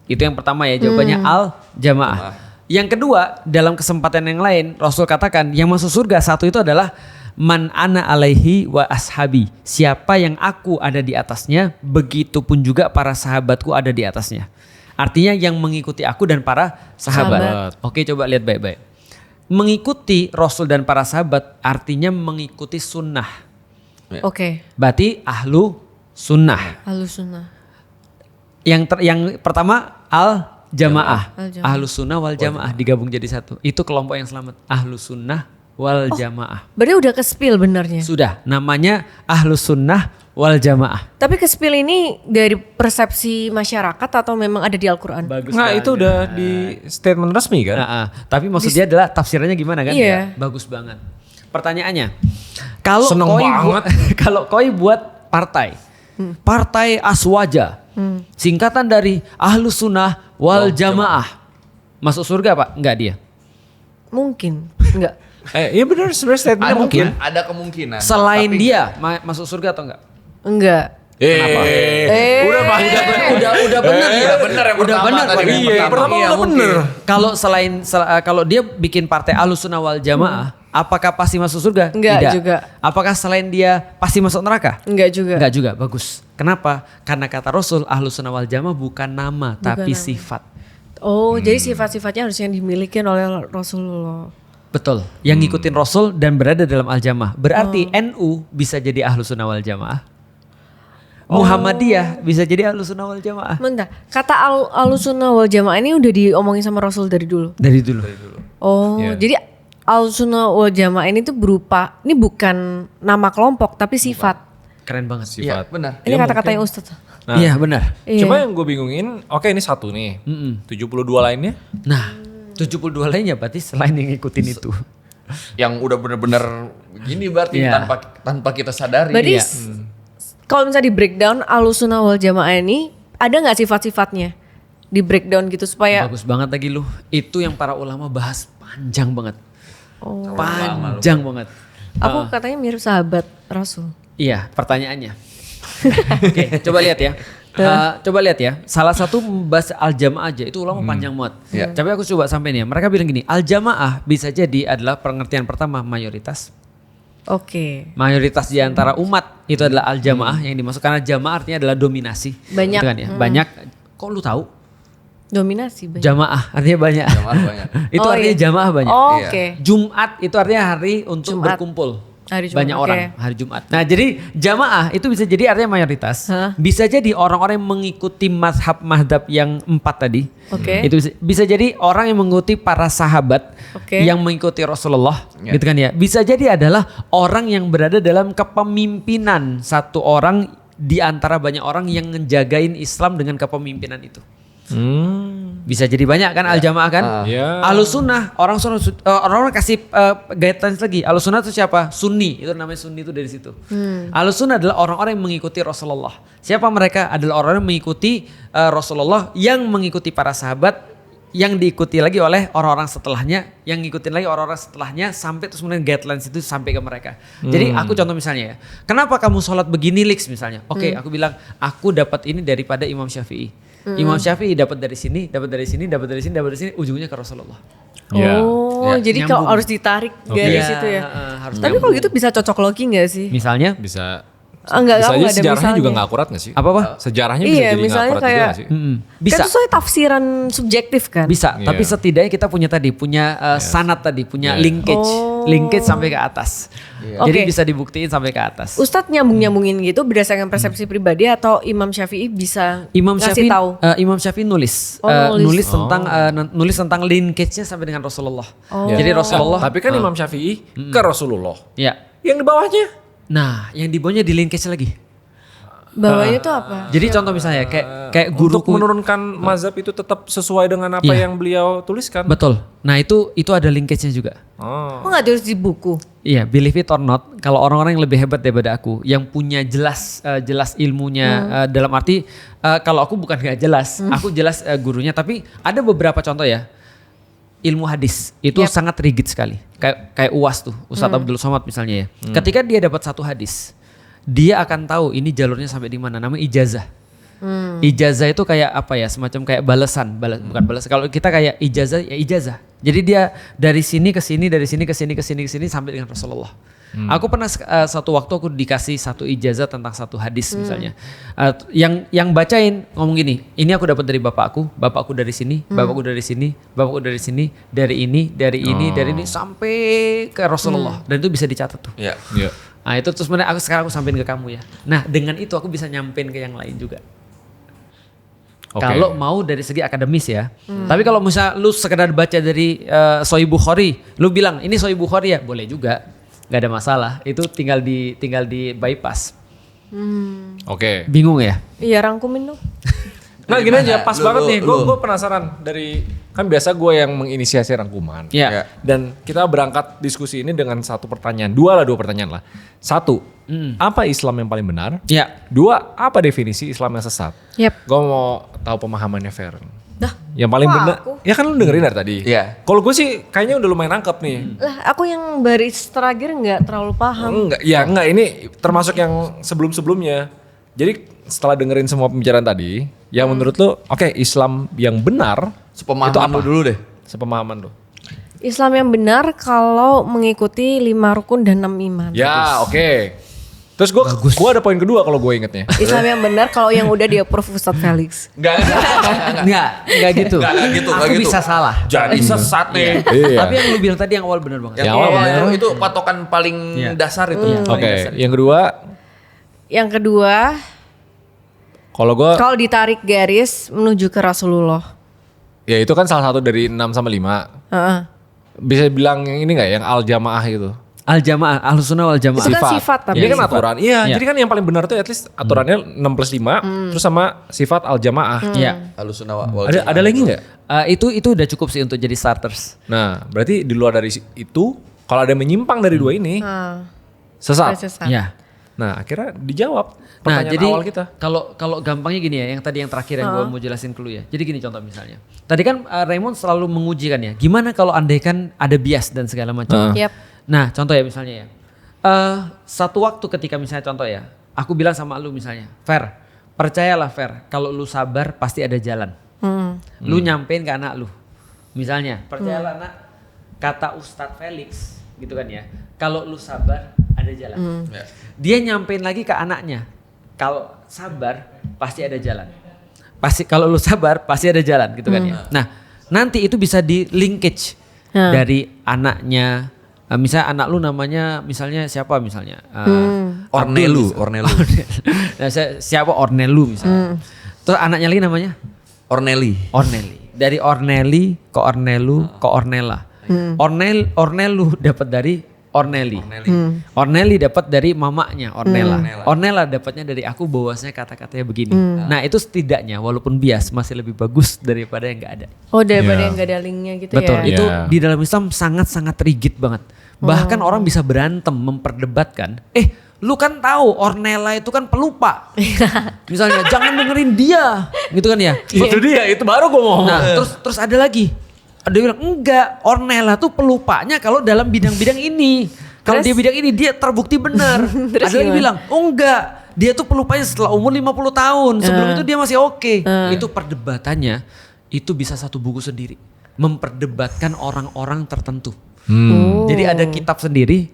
Itu yang pertama ya, jawabannya al-jamaah. Yang kedua, dalam kesempatan yang lain Rasul katakan yang masuk surga satu itu adalah man ana alaihi wa ashabi. Siapa yang aku ada di atasnya, begitupun juga para sahabatku ada di atasnya. Artinya yang mengikuti aku dan para sahabat. Oke, coba lihat baik-baik. Mengikuti Rasul dan para sahabat artinya mengikuti sunnah. Oke. Berarti ahlu sunnah. Ahlus sunnah. Yang pertama al-jamaah. Al-jamaah. Ahlus sunnah wal jamaah digabung jadi satu. Itu kelompok yang selamat. Ahlus sunnah wal jamaah. Berarti udah ke-spill benernya. Sudah, namanya ahlus sunnah wal jamaah. Tapi ke-spill ini dari persepsi masyarakat atau memang ada di Al-Quran? Bagus. Nah itu udah di statement resmi kan? Tapi maksud dia adalah tafsirannya gimana kan? Iya. Bagus banget. Pertanyaannya, kalau Seneng Koi buat partai, partai Aswaja, singkatan dari Ahlus Sunnah wal Jamaah, masuk surga Pak? Enggak dia. Mungkin. Enggak. Iya benar sebenarnya statementnya mungkin. Ada kemungkinan. Selain dia masuk surga atau enggak? Enggak. Udah benar ya. Udah benar tadi. Iya, pertama udah bener. Kalau kalau dia bikin partai Ahlus Sunnah wal Jamaah, apakah pasti masuk surga? Enggak Tidak. juga. Apakah selain dia pasti masuk neraka? Enggak juga. Enggak juga, bagus. Kenapa? Karena kata Rasul Ahlus Sunnah wal Jamaah bukan nama tapi nama. sifat. Oh, jadi sifat-sifatnya harus yang dimiliki oleh Rasulullah. Betul. Yang ngikutin Rasul dan berada dalam al-jamaah. Berarti NU bisa jadi Ahlus Sunnah wal Jamaah. Muhammadiyah bisa jadi Ahlus Sunnah wal Jamaah. Bentar, kata Ahlus Sunnah wal Jamaah ini udah diomongin sama Rasul dari dulu. Dari dulu. Oh, jadi Ahlus Sunnah wal Jamaah ini tuh berupa, ini bukan nama kelompok tapi sifat. Keren banget. Iya, benar. Ini kata-katanya Ustadz. Nah, Iya benar. Iya. Cuma yang gue bingungin, oke ini satu nih, 72 lainnya. Nah, 72 lainnya berarti selain yang ngikutin itu. Yang udah bener-bener begini berarti Iya. tanpa kita sadari. Berarti Iya. kalau misalnya di breakdown Ahlus Sunnah wal Jamaah ini ada nggak sifat-sifatnya di breakdown gitu supaya Bagus banget lagi lu. Itu yang para ulama bahas panjang banget. Panjang banget. aku katanya mirip sahabat Rasul. Iya, pertanyaannya. Oke, coba lihat ya. Coba lihat ya. Salah satu membahas al-jamaah aja itu ulama panjang banget. Iya. Tapi aku coba sampai nih. Mereka bilang gini, al-jamaah bisa jadi adalah pengertian pertama mayoritas. Oke. Mayoritas di antara umat itu adalah al-jamaah yang dimaksud karena jamaah artinya adalah dominasi. Banyak. Gitu kan ya. Banyak. Kok lu tahu? Dominasi banyak. Jamaah artinya banyak. Jamaah banyak. Itu artinya jamaah banyak. Oh, Iya. oke. Jumat itu artinya hari untuk Jumat. berkumpul. Hari Jumat, Banyak oke. orang hari Jumat. Nah jadi jamaah itu bisa jadi artinya mayoritas. Bisa jadi orang-orang yang mengikuti mazhab yang 4 tadi. Oke. Itu bisa jadi orang yang mengikuti para sahabat Oke. yang mengikuti Rasulullah, Ya. gitu kan ya. Bisa jadi adalah orang yang berada dalam kepemimpinan satu orang di antara banyak orang yang ngejagain Islam dengan kepemimpinan itu. Bisa jadi banyak kan al-jamaah kan? Ya. Ahlus sunnah, orang kasih guidelines lagi. Ahlus sunnah itu siapa? Sunni, itu namanya sunni itu dari situ. Ahlus sunnah adalah orang-orang yang mengikuti Rasulullah. Siapa mereka? Adalah orang-orang yang mengikuti Rasulullah, yang mengikuti para sahabat, yang diikuti lagi oleh orang-orang setelahnya, yang ngikutin lagi orang-orang setelahnya, sampai terus kemudian guidelines itu sampai ke mereka. Jadi aku contoh misalnya ya, kenapa kamu sholat begini Lix misalnya? Oke, aku bilang aku dapat ini daripada Imam Syafi'i. Imam Syafi'i dapat dari sini, dapat dari sini, dapat dari sini, dapat dari sini, ujungnya ke Rasulullah. Ya. Oh, Ya, jadi nyambung. kalau harus ditarik garis itu ya. Harus Tapi kalau gitu bisa cocok logi nggak sih? misalnya Bisa. Enggak, Bisa aku aja nggak ada sejarahnya misalnya. juga nggak akurat nggak sih? apa? Sejarahnya bisa Iya, jadi nggak misalnya akurat juga kayak- nggak sih? Bisa. Kan itu soalnya tafsiran subjektif kan. Bisa, Iya. tapi setidaknya kita punya sanad tadi, punya linkage sampai ke atas. Jadi Oke. bisa dibuktiin sampai ke atas. Ustadz nyambung-nyambungin gitu berdasarkan persepsi pribadi atau Imam Syafi'i bisa Imam ngasih Syafi'i tahu? Imam Syafi'i nulis nulis tentang linkage-nya sampai dengan Rasulullah. Jadi Rasulullah Tapi kan Imam Syafi'i ke Rasulullah. ya. Yang di bawahnya? Nah, yang di bawahnya di linkage lagi. Bawahnya itu apa? Jadi contoh misalnya kayak Untuk guruku. menurunkan mazhab itu tetap sesuai dengan apa Iya. yang beliau tuliskan. Betul. Nah, itu ada linkage-nya juga. Oh. Kok nggak tulis di buku? Iya, believe it or not, kalau orang-orang yang lebih hebat daripada aku, yang punya jelas ilmunya, dalam arti kalau aku bukan gak jelas, aku jelas gurunya, tapi ada beberapa contoh ya. Ilmu hadis itu sangat rigid sekali. Kayak UAS tuh, Ustadz Abdul Somad misalnya ya. Ketika dia dapat satu hadis, dia akan tahu ini jalurnya sampai di mana, namanya ijazah. Ijazah itu kayak apa ya, semacam kayak bukan balasan. Kalau kita kayak ijazah ya ijazah. Jadi dia dari sini ke sini, dari sini ke sini, ke sini ke sini sampai dengan Rasulullah. Aku pernah satu waktu aku dikasih satu ijazah tentang satu hadis misalnya. Yang bacain ngomong gini, ini aku dapat dari bapakku dari sini, bapakku dari sini, bapakku dari sini, dari ini sampai ke Rasulullah. Dan itu bisa dicatat tuh. Iya. Iya. Nah itu terus sekarang aku sampein ke kamu ya. Nah dengan itu aku bisa nyampein ke yang lain juga. Oke. Kalau mau dari segi akademis ya. Tapi kalau misalnya lu sekedar baca dari Sahih Bukhari, lu bilang ini Sahih Bukhari ya, boleh juga. Gak ada masalah. Itu tinggal di bypass. Oke. Bingung ya? Iya rangkumin dong. Nah gini aja, pas Lu- banget lu- nih. lu. Gue penasaran dari, kan biasa gue yang menginisiasi rangkuman. Iya. Ya. Dan kita berangkat diskusi ini dengan satu pertanyaan. Dua pertanyaan lah. Satu, apa Islam yang paling benar? Ya. Dua, apa definisi Islam yang sesat? Yep. Gue mau tahu pemahamannya Fer. Dah. Yang paling Wah, benar, aku. ya kan lu dengerin dari tadi. Iya. Kalau gue sih kayaknya udah lumayan nangkep nih. Lah aku yang baris terakhir nggak terlalu paham. Enggak ini termasuk yang sebelum-sebelumnya. Jadi setelah dengerin semua pembicaraan tadi, yang menurut lu, oke, Islam yang benar itu Sepemahaman apa? lu dulu deh. Sepemahaman lu. Islam yang benar kalau mengikuti 5 rukun dan 6 iman. Ya, oke. Terus gue ada poin kedua kalau gue ingetnya. Islam yang benar kalau yang udah di approve Ustadz Felix. Enggak Enggak gitu. Nggak gitu, Aku nggak gitu. bisa salah. Jadi sesat nih. Iya. Tapi yang lu bilang tadi yang awal benar banget. Yang Yang awal awal itu patokan paling Iya. dasar itu. Oke, yang kedua, Yang kedua, kalau gue, kalau ditarik garis menuju ke Rasulullah. ya itu kan salah satu dari 6 sama 5. Heeh. Bisa bilang yang ini nggak, yang al-jamaah gitu. Al-jamaah, Ahlus Sunnah wal Jamaah. Itu kan sifat tapi. Ini kan Sifat. aturan. Iya, Iya. jadi kan yang paling benar tuh at least aturannya 6+5 terus sama sifat al-jamaah. Iya. Halus sunnah wal Ada jamaah lagi itu. nggak? Itu udah cukup sih untuk jadi starters. Nah, berarti di luar dari itu, kalau ada yang menyimpang dari dua ini, sesat. Sesat. Ya. Nah, akhirnya dijawab Nah, pertanyaan jadi awal kita. kalau gampangnya gini ya, yang tadi yang terakhir yang gue mau jelasin ke lu ya. Jadi gini contoh misalnya. Tadi kan Raymond selalu menguji kan ya. Gimana kalau andaikan ada bias dan segala macam. Yap. Nah, contoh ya misalnya ya. Satu waktu ketika misalnya contoh ya, aku bilang sama lu misalnya, Fer, percayalah Fer, kalau lu sabar pasti ada jalan. Lu nyampein ke anak lu. Misalnya, percayalah anak, kata Ustadz Felix gitu kan ya. Kalau lu sabar ada jalan. Ya. Dia nyampein lagi ke anaknya. Kalau sabar pasti ada jalan. pasti kalau lu sabar pasti ada jalan gitu kan ya. Nah, nanti itu bisa di linkage dari anaknya. Misalnya anak lu namanya misalnya siapa misalnya? Ornelu. Nah, siapa Ornelu misalnya. Terus anaknya lagi namanya? Orneli. Dari Orneli ke Ornelu ke Ornella. Ornelu dapat dari Orneli. Orneli dapat dari mamanya Ornella. Ornella dapatnya dari aku bahwasanya kata-katanya begini. Nah, itu setidaknya walaupun bias masih lebih bagus daripada yang enggak ada. Oh, daripada yang enggak ada linknya gitu. Betul, ya. itu di dalam Islam sangat-sangat rigid banget. Bahkan orang bisa berantem memperdebatkan. Lu kan tahu Ornella itu kan pelupa. Misalnya jangan dengerin dia, gitu kan ya. Itu dia, itu baru gue mau. Nah, terus ada lagi. Ada bilang enggak, Ornella tuh pelupanya kalau dalam bidang-bidang ini. Kalau dia bidang ini dia terbukti benar. Ada lagi bilang, oh enggak, dia tuh pelupanya setelah umur 50 tahun. Sebelum itu dia masih oke. Itu perdebatannya itu bisa satu buku sendiri. Memperdebatkan orang-orang tertentu. Jadi ada kitab sendiri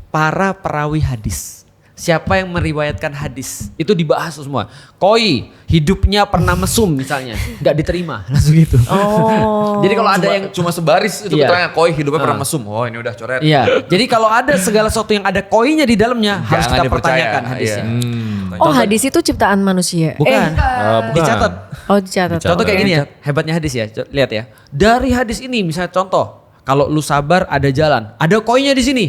para perawi hadis. Siapa yang meriwayatkan hadis itu dibahas semua. Koi hidupnya pernah mesum misalnya, nggak diterima langsung gitu. Jadi kalau ada yang cuma sebaris itu keterangan Koi hidupnya pernah mesum. Oh ini udah coret. Iya. Jadi kalau ada segala sesuatu yang ada koinya di dalamnya harus kita pertanyakan hadisnya. Oh hadis itu ciptaan manusia? Bukan. Dicatat. Oh dicatat. Contoh kayak gini ya, hebatnya hadis ya. Lihat ya. Dari hadis ini misalnya contoh, kalau lu sabar ada jalan, ada koinya di sini.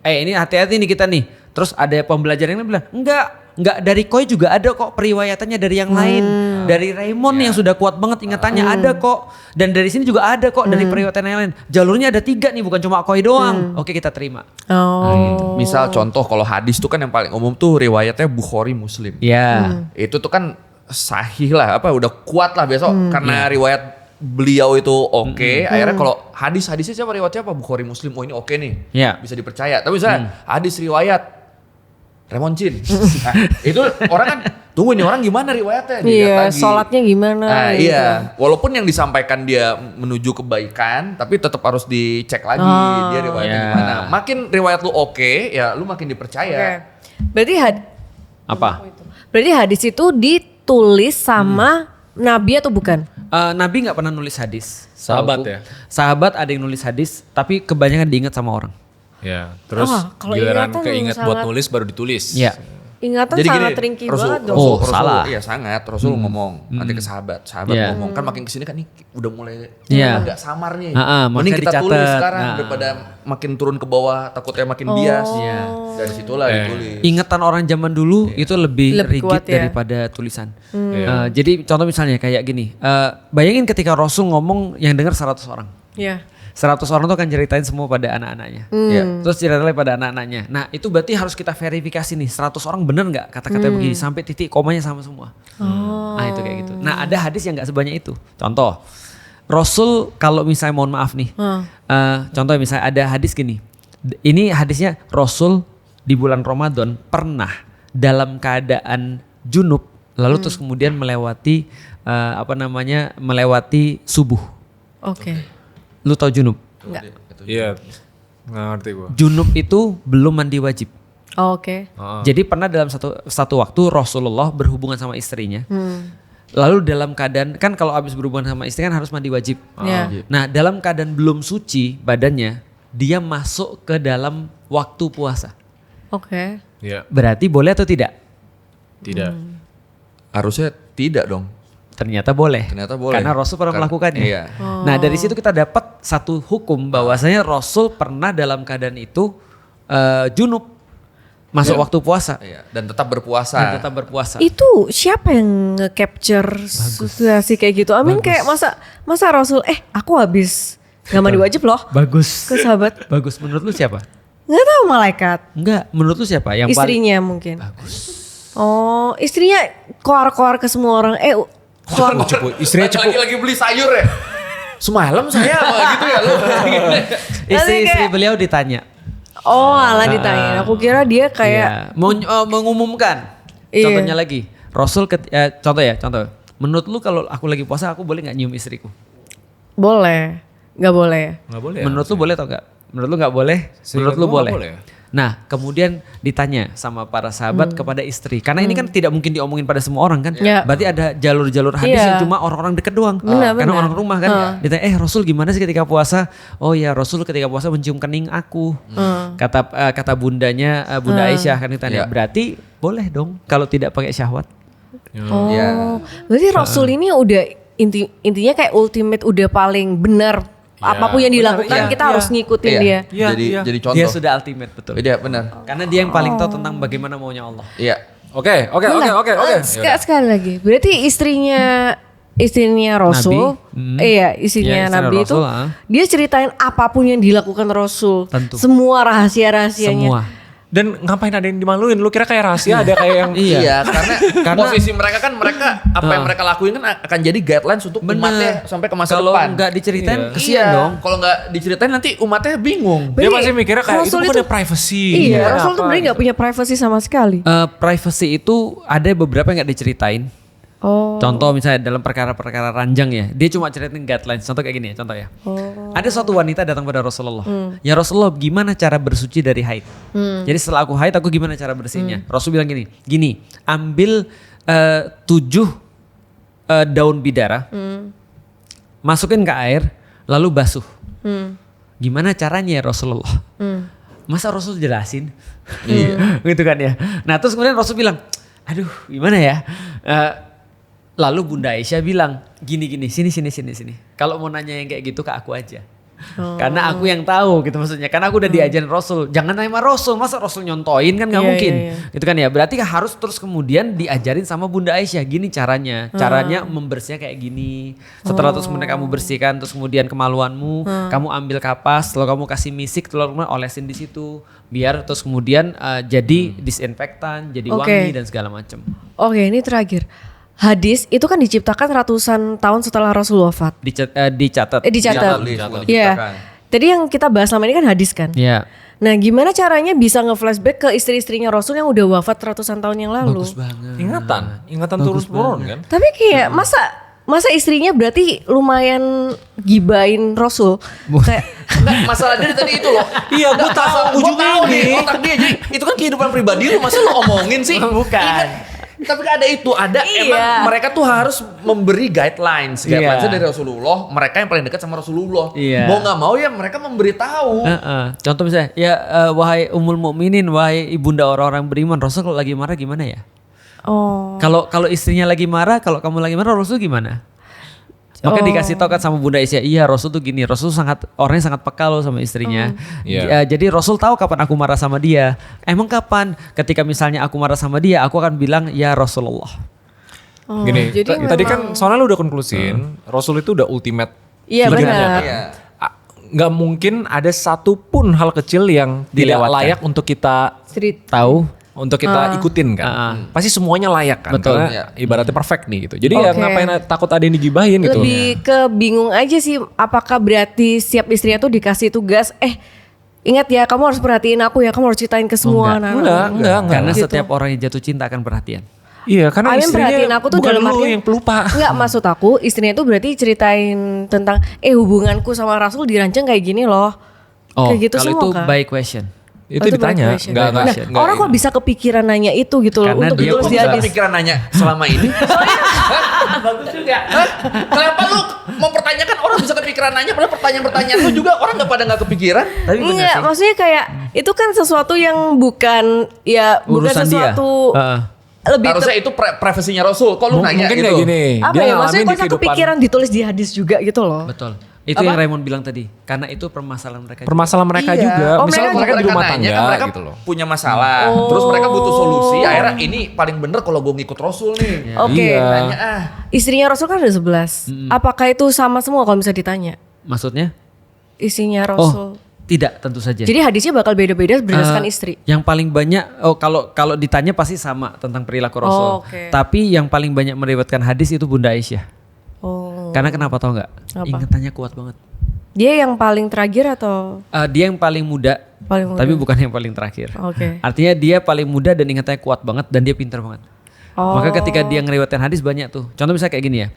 Ini hati-hati nih kita nih. Terus ada pembelajaran yang bilang, enggak dari Koi juga ada kok periwayatannya dari yang lain. Dari Raymond yang sudah kuat banget ingatannya ada kok. Dan dari sini juga ada kok dari periwayatan yang lain. Jalurnya ada 3 nih bukan cuma Koi doang. Oke kita terima. Gitu. Misal contoh kalau hadis tuh kan yang paling umum tuh riwayatnya Bukhari Muslim. Itu tuh kan sahih lah udah kuat lah besok karena riwayat beliau itu akhirnya kalau hadisnya siapa riwayatnya apa Bukhari Muslim ini nih bisa dipercaya. Tapi misalnya hadis riwayat Raymond Chin. Nah, itu orang kan tunggu ini orang gimana riwayatnya Iya, sholatnya gimana gitu. Iya, walaupun yang disampaikan dia menuju kebaikan tapi tetap harus dicek lagi dia riwayatnya gimana. Makin riwayat lu ya lu makin dipercaya. Berarti apa? Berarti hadis itu ditulis sama Nabi atau bukan? Nabi nggak pernah nulis hadis. Sahabat ya? Sahabat ada yang nulis hadis, tapi kebanyakan diingat sama orang. Ya, terus giliran keinget buat nulis baru ditulis. Iya. Ingatan jadi sangat gini, ringkih banget dong. Rasul, salah. Iya sangat. Rasul ngomong nanti ke sahabat ngomong kan makin kesini kan nih udah mulai agak samar nih. Mending kita tulis sekarang daripada makin turun ke bawah takutnya makin bias. Dari situlah ditulis. Ingatan orang zaman dulu itu lebih rigid daripada tulisan. Jadi contoh misalnya kayak gini. Bayangin ketika Rasul ngomong yang dengar 100 orang. 100 orang tuh akan ceritain semua pada anak-anaknya. Terus ceritain pada anak-anaknya. Nah itu berarti harus kita verifikasi nih 100 orang bener gak kata-katanya begini sampai titik komanya sama semua. Nah itu kayak gitu. Nah ada hadis yang gak sebanyak itu. Contoh Rasul kalau misalnya mohon maaf nih. Contoh misalnya ada hadis gini. Ini hadisnya Rasul di bulan Ramadan pernah dalam keadaan junub. Lalu terus kemudian melewati melewati subuh. Lu tau junub? Enggak. Iya, nggak ngerti gue. Junub itu belum mandi wajib. Jadi pernah dalam satu waktu Rasulullah berhubungan sama istrinya. Lalu dalam keadaan, kan kalau habis berhubungan sama istri kan harus mandi wajib. Nah dalam keadaan belum suci badannya, dia masuk ke dalam waktu puasa. Berarti boleh atau tidak? Tidak. Harusnya tidak dong. Ternyata boleh. Karena Rasul pernah melakukannya. Nah dari situ kita dapat satu hukum bahwasanya Rasul pernah dalam keadaan itu junub masuk waktu puasa. Dan tetap berpuasa. Itu siapa yang nge-capture situasi kayak gitu? Kayak masa Rasul aku habis gak mandi wajib loh. Bagus. Ke sahabat. Bagus. Menurut lu siapa? Gak tahu malaikat. Enggak. Menurut lu siapa? Yang istrinya mungkin. Bagus. Oh istrinya koar-koar ke semua orang. Istrinya cepu. Lagi beli sayur ya. Semalam saya gitu ya lu. Istri beliau ditanya. Alah ditanya. Aku kira dia kayak mengumumkan. Contohnya lagi. Rasul contoh. Menurut lu kalau aku lagi puasa aku boleh gak nyium istriku? Boleh. Gak boleh ya? Gak boleh. Menurut lu boleh atau enggak? Menurut lu gak boleh? Menurut lu boleh? Nah, kemudian ditanya sama para sahabat kepada istri. Karena ini kan tidak mungkin diomongin pada semua orang kan. Berarti ada jalur-jalur hadis yang cuma orang-orang dekat doang. Karena orang rumah kan. Ditanya, Rasul gimana sih ketika puasa? Oh ya, Rasul ketika puasa mencium kening aku. Kata bundanya, Bunda Aisyah kan ditanya. Berarti boleh dong kalau tidak pakai syahwat. Berarti Rasul ini udah intinya kayak ultimate, udah paling benar. Apapun yang dilakukan kita harus ngikutin dia. Jadi contoh. Dia sudah ultimate, betul. Iya benar. Karena dia yang paling tahu tentang bagaimana maunya Allah. Iya. Oke. Sekali lagi. Berarti istrinya Rasul, istrinya Nabi itu, dia ceritain apapun yang dilakukan Rasul. Tentu. Semua rahasia-rahasianya. Semua. Dan ngapain ada yang dimaluin? Lu kira kayak rahasia ada kayak yang Iya, karena posisi mereka kan apa yang mereka lakuin kan akan jadi guidelines untuk umatnya sampai ke masa kalau depan. Kalau nggak diceritain kesian dong. Kalau nggak diceritain nanti umatnya bingung. Dia pasti mikirnya kayak Rasul itu bukan privacy. Iya, Rasul tuh bener nggak punya privacy sama sekali. Privacy itu ada beberapa yang nggak diceritain. Contoh misalnya dalam perkara-perkara ranjang ya, dia cuma ceritain guidelines. Contoh kayak gini ya, contoh ya. Ada suatu wanita datang pada Rasulullah. Ya Rasulullah, gimana cara bersuci dari haid? Jadi setelah aku haid, aku gimana cara bersihnya? Rasul bilang gini, ambil 7 daun bidara, masukin ke air, lalu basuh. Gimana caranya ya Rasulullah? Masa Rasul jelasin? Gitu kan ya. Nah terus kemudian Rasul bilang, aduh gimana ya? Lalu Bunda Aisyah bilang, gini, sini. Kalau mau nanya yang kayak gitu ke aku aja. Karena aku yang tahu gitu maksudnya. Karena aku udah diajarin Rasul. Jangan nanya Rasul, masa Rasul nyontoin kan gak mungkin. Gitu kan ya. Berarti harus terus kemudian diajarin sama Bunda Aisyah. Gini caranya. Caranya membersihnya kayak gini. Setelah terus kemudian kamu bersihkan, terus kemudian kemaluanmu, kamu ambil kapas, lalu kamu kasih misik, lalu kemudian olesin di situ. Biar terus kemudian jadi disinfektan, jadi wangi dan segala macam. Oke, ini terakhir. Hadis itu kan diciptakan ratusan tahun setelah Rasul wafat. Dicatat. Iya. Tadi yang kita bahas selama ini kan hadis kan. Iya. Nah, gimana caranya bisa nge-flashback ke istri-istrinya Rasul yang udah wafat ratusan tahun yang lalu? Bagus banget. Ingatan turun-temurun kan. Tapi kayak masa istrinya berarti lumayan gibain Rasul. Kayak masalah dia tadi itu loh. Iya, gue tahu ujungnya ini. Otak dia jadi itu kan kehidupan pribadi lu, masa lu omongin sih? Bukan. Tapi ada emang mereka tuh harus memberi guidelines dari Rasulullah, mereka yang paling dekat sama Rasulullah. Mau nggak mau ya mereka memberitahu. Contoh misalnya, wahai Ummul Mukminin, wahai ibunda orang-orang beriman, Rasul kalau lagi marah gimana ya? Kalau istrinya lagi marah, kalau kamu lagi marah, Rasul gimana? Maka dikasih tau kan sama Bunda Aisyah, iya Rasul tuh gini, Rasul orangnya sangat peka loh sama istrinya. Jadi Rasul tahu kapan aku marah sama dia. Emang kapan? Ketika misalnya aku marah sama dia, aku akan bilang ya Rasulullah. Gini, tadi kan soalnya lu udah konklusin, Rasul itu udah ultimate. Iya benar. Gak mungkin ada satu pun hal kecil yang tidak layak untuk kita tahu. Untuk kita ikutin kan. Pasti semuanya layak kan. Betul. Karena ibaratnya perfect nih gitu. Jadi ya ngapain takut ada yang digibahin gitu. Lebih ke bingung aja sih. Apakah berarti setiap istrinya tuh dikasih tugas. Ingat ya kamu harus perhatiin aku ya. Kamu harus ceritain ke semua anak-anak. Enggak. Karena gitu. setiap orang yang jatuh cinta akan perhatian. Iya karena perhatiin aku tuh bukan dalam lu artian, yang pelupa. Enggak, maksud aku istrinya tuh berarti ceritain tentang hubunganku sama Rasul dirancang kayak gini loh. Kayak gitu kalau semua itu kan. by question. Itu ditanya. Enggak. Orang kok bisa kepikiran nanya itu gitu loh. Karena Untuk dia ditulis di hadis. Kepikiran nanya selama ini. Bagus juga. Kenapa lu mempertanyakan orang bisa kepikiran nanya, padahal pertanyaan-pertanyaan lu juga orang nggak kepikiran. Tapi enggak, maksudnya kayak itu kan sesuatu yang bukan urusan sesuatu lebih harusnya itu privasinya Rasul. Kok lu nanya mungkin gitu? Kayak gini. Apa ya? Maksudnya kok kepikiran ditulis di hadis juga gitu loh. Betul. Itu yang Raymond bilang tadi. Karena itu permasalahan mereka. Permasalahan mereka juga. Misalnya mereka di rumah tangga kan mereka gitu loh. punya masalah. Terus mereka butuh solusi. Akhirnya ini paling bener kalau gue ngikut Rasul nih. Oke. Iya. Istrinya Rasul kan ada 11. Apakah itu sama semua kalau bisa ditanya? Maksudnya? Istrinya Rasul. Tidak, tentu saja. Jadi hadisnya bakal beda-beda berdasarkan istri. Yang paling banyak, kalau ditanya pasti sama tentang perilaku Rasul. Tapi yang paling banyak meriwayatkan hadis itu Bunda Aisyah. Karena kenapa tau nggak? Ingatannya kuat banget. Dia yang paling terakhir atau? Dia yang paling muda, tapi bukan yang paling terakhir. Artinya dia paling muda dan ingatannya kuat banget dan dia pintar banget. Maka ketika dia ngeriwayatkan hadis banyak tuh. Contoh misalnya kayak gini ya.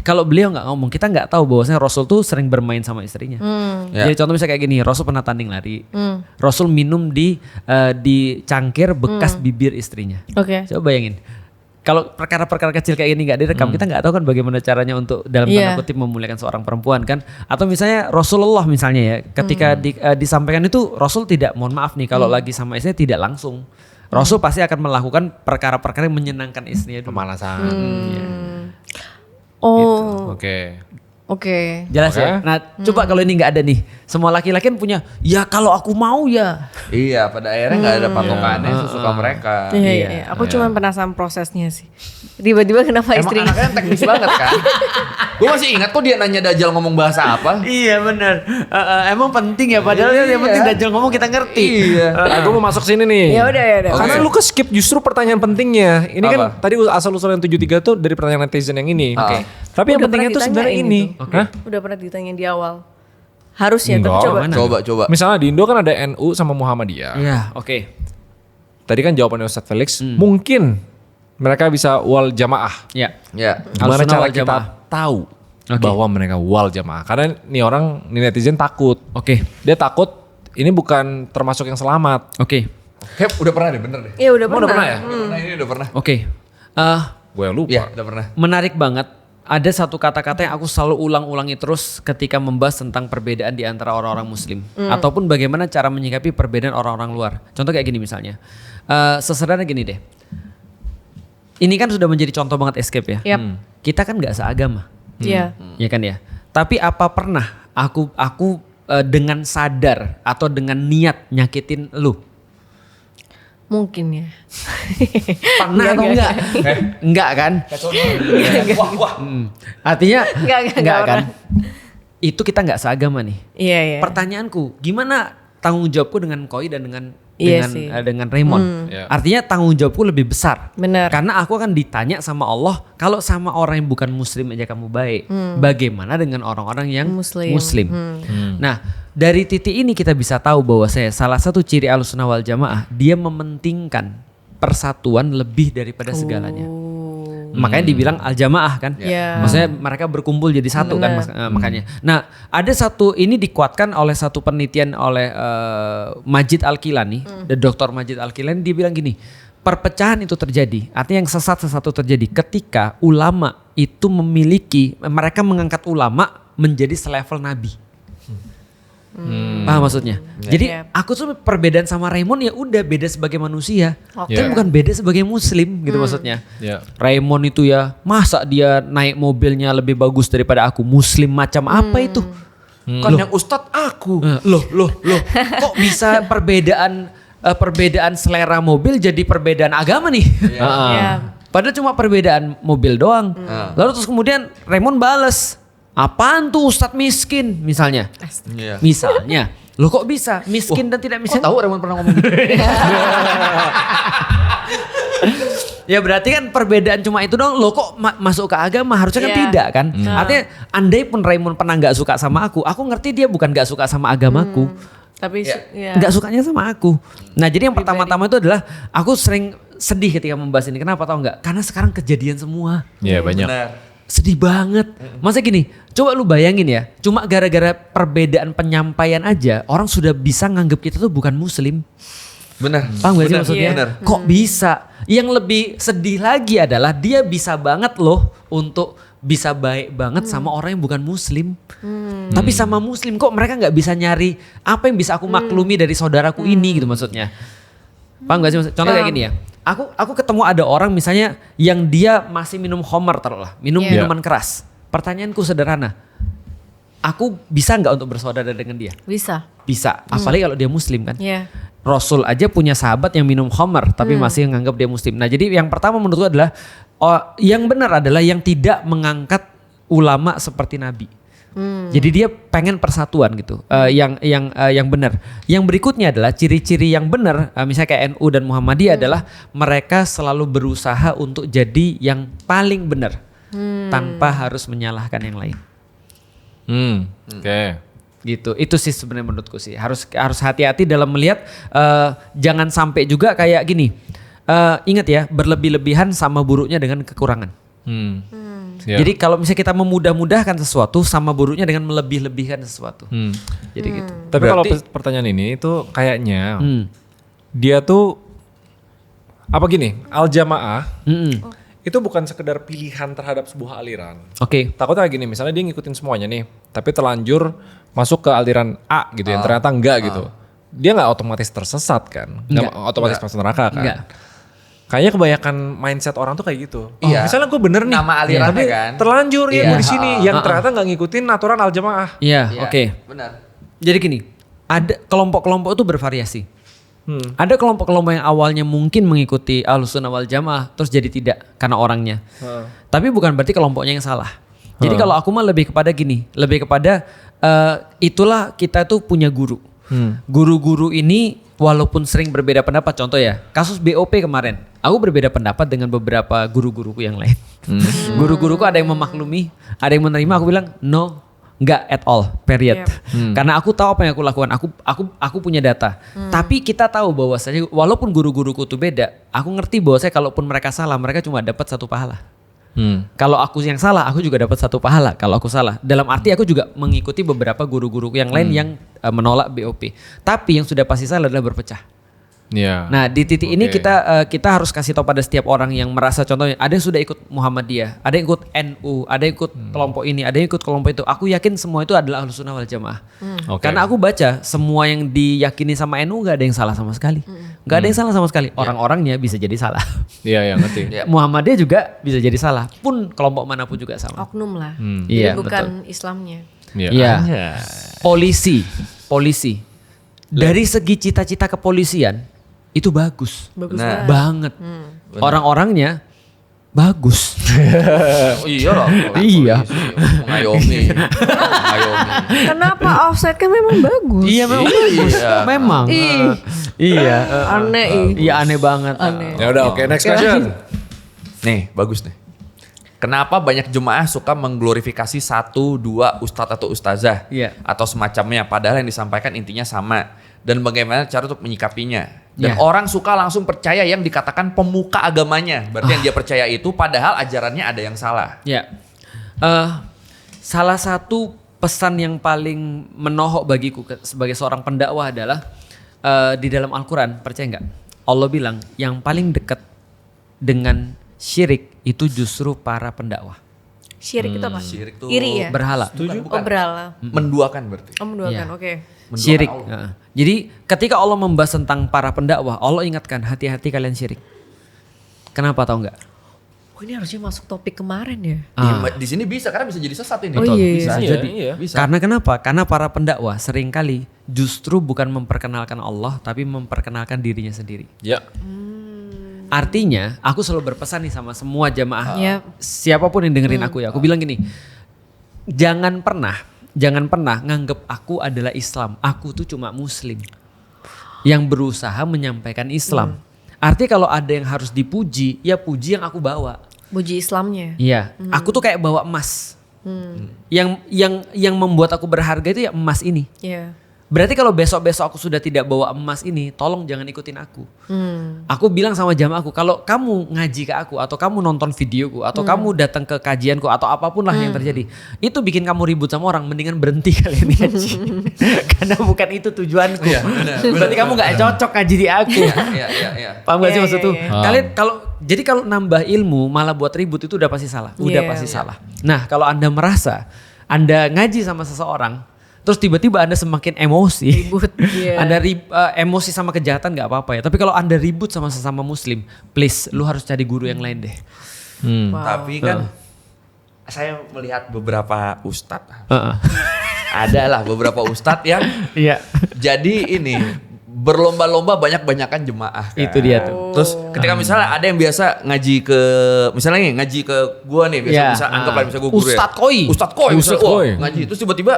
Kalau beliau nggak ngomong, kita nggak tahu bahwasanya Rasul tuh sering bermain sama istrinya. Jadi contoh misalnya kayak gini, Rasul pernah tanding lari. Rasul minum di cangkir bekas bibir istrinya. Oke. Coba bayangin. Kalau perkara-perkara kecil kayak gini nggak direkam, kita nggak tahu kan bagaimana caranya untuk dalam tanda kutip memuliakan seorang perempuan kan? Atau misalnya Rasulullah misalnya ya, ketika disampaikan itu Rasul tidak, mohon maaf nih, kalau lagi sama istrinya tidak langsung. Rasul pasti akan melakukan perkara-perkara yang menyenangkan istrinya dulu. Pemanasan. Oh. Oke. Oke. Jelas ya? Nah coba kalau ini nggak ada nih. Semua laki-laki kan punya, ya kalau aku mau ya. Iya, pada akhirnya nggak ada patokannya sesuka mereka. Iya. Aku cuma penasaran prosesnya sih. Tiba-tiba kenapa Emang istrinya? anaknya teknis banget kan? Gue masih ingat kok dia nanya Dajjal ngomong bahasa apa. Iya benar. Emang penting ya, padahal yang penting Dajjal ngomong kita ngerti. Iya. Aku mau masuk sini nih. Ya udah. Karena lu ke-skip justru pertanyaan pentingnya. Ini kan Apa? tadi asal-usul yang 73 tuh dari pertanyaan netizen yang ini. Oke. Tapi yang Udah pentingnya pernah tuh sebenarnya ditanyain ini. itu. Hah? Udah pernah ditanya di awal. Harusnya, Enggak. tapi coba. Mana? Coba. Misalnya di Indo kan ada NU sama Muhammadiyah. Iya, oke. Tadi kan jawabannya Ustadz Felix, mungkin mereka bisa wal jamaah. Ya. Ya. Gimana Al-Sunnah cara wal kita Jamaah. tahu Oke. bahwa mereka wal jamaah? Karena nih netizen takut. Oke. Dia takut ini bukan termasuk yang selamat. Oke. Hep, udah pernah deh, bener deh. Iya udah Emang pernah. udah pernah ya? Udah pernah, ini udah pernah. Oke. Gue lupa. Iya, udah pernah. Menarik banget. Ada satu kata-kata yang aku selalu ulang-ulangi terus ketika membahas tentang perbedaan di antara orang-orang muslim. Ataupun bagaimana cara menyikapi perbedaan orang-orang luar. Contoh kayak gini misalnya. Sesederhana gini deh. Ini kan sudah menjadi contoh banget escape ya. Yap. Kita kan gak seagama. Iya. Ya kan ya. Tapi apa pernah aku dengan sadar atau dengan niat nyakitin lu? Mungkin ya. Pernah atau enggak? Enggak kan? Artinya enggak kan? Itu kita enggak seagama nih. Iya. Pertanyaanku, gimana tanggung jawabku dengan Koi dan dengan Iya sih. dengan Raymond? Ya. Artinya tanggung jawabku lebih besar. Benar. Karena aku akan ditanya sama Allah, kalau sama orang yang bukan muslim aja kamu baik, bagaimana dengan orang-orang yang muslim? Nah, dari titik ini kita bisa tahu bahwa salah satu ciri Ahlussunnah wal Jamaah, dia mementingkan persatuan lebih daripada segalanya. Makanya dibilang al-jamaah kan. Yeah. Maksudnya mereka berkumpul jadi satu kan makanya. Nah, ada satu ini dikuatkan oleh satu penelitian oleh Majid Al-Kilani, Dr. Majid Al-Kilani, dia bilang gini, perpecahan itu terjadi, artinya yang sesat-sesat itu terjadi ketika ulama itu mereka mengangkat ulama menjadi selevel nabi. Paham maksudnya? Jadi aku tuh perbedaan sama Raymond ya udah beda sebagai manusia, Oke. tapi bukan beda sebagai muslim gitu maksudnya. Ya. Raymond itu ya masa dia naik mobilnya lebih bagus daripada aku, muslim macam apa itu? Kan yang ustadz aku. Loh, kok bisa perbedaan selera mobil jadi perbedaan agama nih? Iya. Padahal cuma perbedaan mobil doang. Lalu terus kemudian Raymond bales, apaan tuh Ustadz miskin misalnya. Iya. Misalnya, lo kok bisa miskin dan tidak Kok miskin? tahu Raymond pernah ngomong gitu? Ya berarti kan perbedaan cuma itu dong. Lo kok masuk ke agama? Harusnya kan Iya. tidak kan? Artinya andai pun Raymond pernah gak suka sama aku ngerti dia bukan gak suka sama agamaku. Tapi ya. Gak sukanya sama aku. Nah jadi yang pertama-tama itu adalah aku sering sedih ketika membahas ini. Kenapa tau gak? Karena sekarang kejadian semua. Iya banyak. Benar. Sedih banget. Masa gini, coba lu bayangin ya. Cuma gara-gara perbedaan penyampaian aja, orang sudah bisa nganggap kita tuh bukan muslim. Benar. Paham gak sih Benar. maksudnya? Benar. Kok bisa? Yang lebih sedih lagi adalah dia bisa banget loh untuk bisa baik banget sama orang yang bukan muslim. Tapi sama muslim kok mereka gak bisa nyari apa yang bisa aku maklumi dari saudaraku ini gitu maksudnya. Paham gak sih? Contoh kayak gini ya. Aku ketemu ada orang misalnya yang dia masih minum khamar taruhlah, minum minuman keras. Pertanyaanku sederhana. Aku bisa nggak untuk bersaudara dengan dia? Bisa. Bisa. Apalagi kalau dia muslim kan. Iya. Rasul aja punya sahabat yang minum khamar tapi masih menganggap dia muslim. Nah, jadi yang pertama menurutku adalah yang benar adalah yang tidak mengangkat ulama seperti nabi. Jadi dia pengen persatuan gitu, yang benar. Yang berikutnya adalah ciri-ciri yang benar, misalnya kayak NU dan Muhammadiyah adalah mereka selalu berusaha untuk jadi yang paling benar, tanpa harus menyalahkan yang lain. Oke. Gitu, itu sih sebenarnya menurutku sih harus hati-hati dalam melihat, jangan sampai juga kayak gini. ingat ya, berlebih-lebihan sama buruknya dengan kekurangan. Yeah. Jadi kalau misalnya kita memudah-mudahkan sesuatu sama buruknya dengan melebih-lebihkan sesuatu. Jadi gitu. Tapi kalau pertanyaan ini itu kayaknya dia tuh apa gini, al-jamaah itu bukan sekedar pilihan terhadap sebuah aliran. Oke. Takutnya gini, misalnya dia ngikutin semuanya nih, tapi terlanjur masuk ke aliran A gitu yang ternyata enggak gitu. Dia nggak otomatis tersesat kan? Nggak otomatis masuk neraka kan? Enggak. Kayaknya kebanyakan mindset orang tuh kayak gitu. Iya. Misalnya gue bener nih, Nama alirannya tapi kan. terlanjur ya gue di sini yang Heeh. ternyata nggak ngikutin aturan al-jamaah. Iya, Iya, oke. Benar. Jadi gini, ada kelompok-kelompok itu bervariasi. Ada kelompok-kelompok yang awalnya mungkin mengikuti Ahlussunnah wal Jamaah terus jadi tidak karena orangnya. Tapi bukan berarti kelompoknya yang salah. Jadi kalau aku mah lebih kepada gini, lebih kepada itulah kita tuh punya guru. Guru-guru ini walaupun sering berbeda pendapat, contoh ya kasus BOP kemarin, aku berbeda pendapat dengan beberapa guru-guruku yang lain. Guru-guruku ada yang memaklumi, ada yang menerima, aku bilang no. Enggak at all, period. Karena aku tahu apa yang aku lakukan, aku punya data. Tapi kita tahu bahwasanya walaupun guru-guruku itu beda, aku ngerti bahwasanya kalaupun mereka salah, mereka cuma dapat 1 pahala. Kalau aku yang salah, aku juga dapat 1 pahala. Kalau aku salah, dalam arti aku juga mengikuti beberapa guru-guru yang lain yang menolak BOP. Tapi yang sudah pasti salah adalah berpecah. Iya. Nah di titik ini kita harus kasih tahu pada setiap orang yang merasa, contohnya ada yang sudah ikut Muhammadiyah, ada yang ikut NU, ada yang ikut kelompok ini, ada yang ikut kelompok itu. Aku yakin semua itu adalah Ahlussunnah wal Jamaah. Karena aku baca semua yang diyakini sama NU gak ada yang salah sama sekali. Gak ada yang salah sama sekali. Orang-orangnya bisa jadi salah. Iya, ngerti. Muhammadiyah juga bisa jadi salah. Pun kelompok manapun juga sama. Oknum lah. Iya, Jadi bukan Islamnya. Iya. Polisi. Dari segi cita-cita kepolisian itu bagus. Bagus Banget. Orang-orangnya bagus. Oh, iya lah. Iya. Mengayomi. Kenapa offside kan memang bagus. Iya memang bagus. Memang. Iya. Aneh. Iya aneh banget. Ya udah, oke, next question. Nih, bagus nih. Kenapa banyak jemaah suka mengglorifikasi 1, 2 ustadz atau ustazah atau semacamnya, padahal yang disampaikan intinya sama, dan bagaimana cara untuk menyikapinya? Dan orang suka langsung percaya yang dikatakan pemuka agamanya, berarti yang dia percaya itu padahal ajarannya ada yang salah. Ya, salah satu pesan yang paling menohok bagiku sebagai seorang pendakwah adalah di dalam Al-Quran, percaya nggak? Allah bilang yang paling dekat dengan syirik itu justru para pendakwah. Syirik itu apa? Syirik itu Iri ya? Berhala. Oh berhala. Menduakan berarti. Oh menduakan, Iya. oke. Syirik. Jadi ketika Allah membahas tentang para pendakwah, Allah ingatkan hati-hati kalian syirik. Kenapa tahu nggak? Oh ini harusnya masuk topik kemarin ya? Di sini bisa karena bisa jadi sesat ini. Oh iya. Bisa Iya, jadi. iya. Bisa. Karena kenapa? Karena para pendakwah seringkali justru bukan memperkenalkan Allah, tapi memperkenalkan dirinya sendiri. Ya. Artinya, aku selalu berpesan nih sama semua jamaah, Yep. siapapun yang dengerin aku ya. Aku bilang gini, jangan pernah nganggep aku adalah Islam. Aku tuh cuma Muslim yang berusaha menyampaikan Islam. Artinya kalau ada yang harus dipuji, ya puji yang aku bawa. Puji Islamnya. Iya, aku tuh kayak bawa emas. Yang membuat aku berharga itu ya emas ini. Iya. Berarti kalau besok-besok aku sudah tidak bawa emas ini, tolong jangan ikutin aku. Aku bilang sama jamaahku, kalau kamu ngaji ke aku, atau kamu nonton videoku, atau kamu datang ke kajianku, atau apapun lah yang terjadi, itu bikin kamu ribut sama orang, mendingan berhenti kalian ngaji. Karena bukan itu tujuanku. Berarti kamu gak cocok ngaji di aku. Iya. Paham gak sih Iya, maksud tuh? iya. Kalian kalau nambah ilmu malah buat ribut itu udah pasti salah. Udah Iya, pasti iya. salah. Nah, kalau Anda merasa Anda ngaji sama seseorang terus tiba-tiba Anda semakin emosi. Ribut, iya. Anda emosi sama kejahatan gak apa-apa ya. Tapi kalau Anda ribut sama sesama muslim, please lu harus cari guru yang lain deh. Tapi kan saya melihat beberapa ustadz. Adalah beberapa ustadz yang Iya. jadi ini berlomba-lomba banyak-banyakan jemaah. Itu dia tuh. Terus ketika misalnya ada yang biasa ngaji ke, misalnya nih ngaji ke gua nih, biasa Iya. misal anggaplah misalnya gua guru ya. Ustadz Koi. Ustadz Koi, Ustadz misalnya, wah, Koi. ngaji. Terus tiba-tiba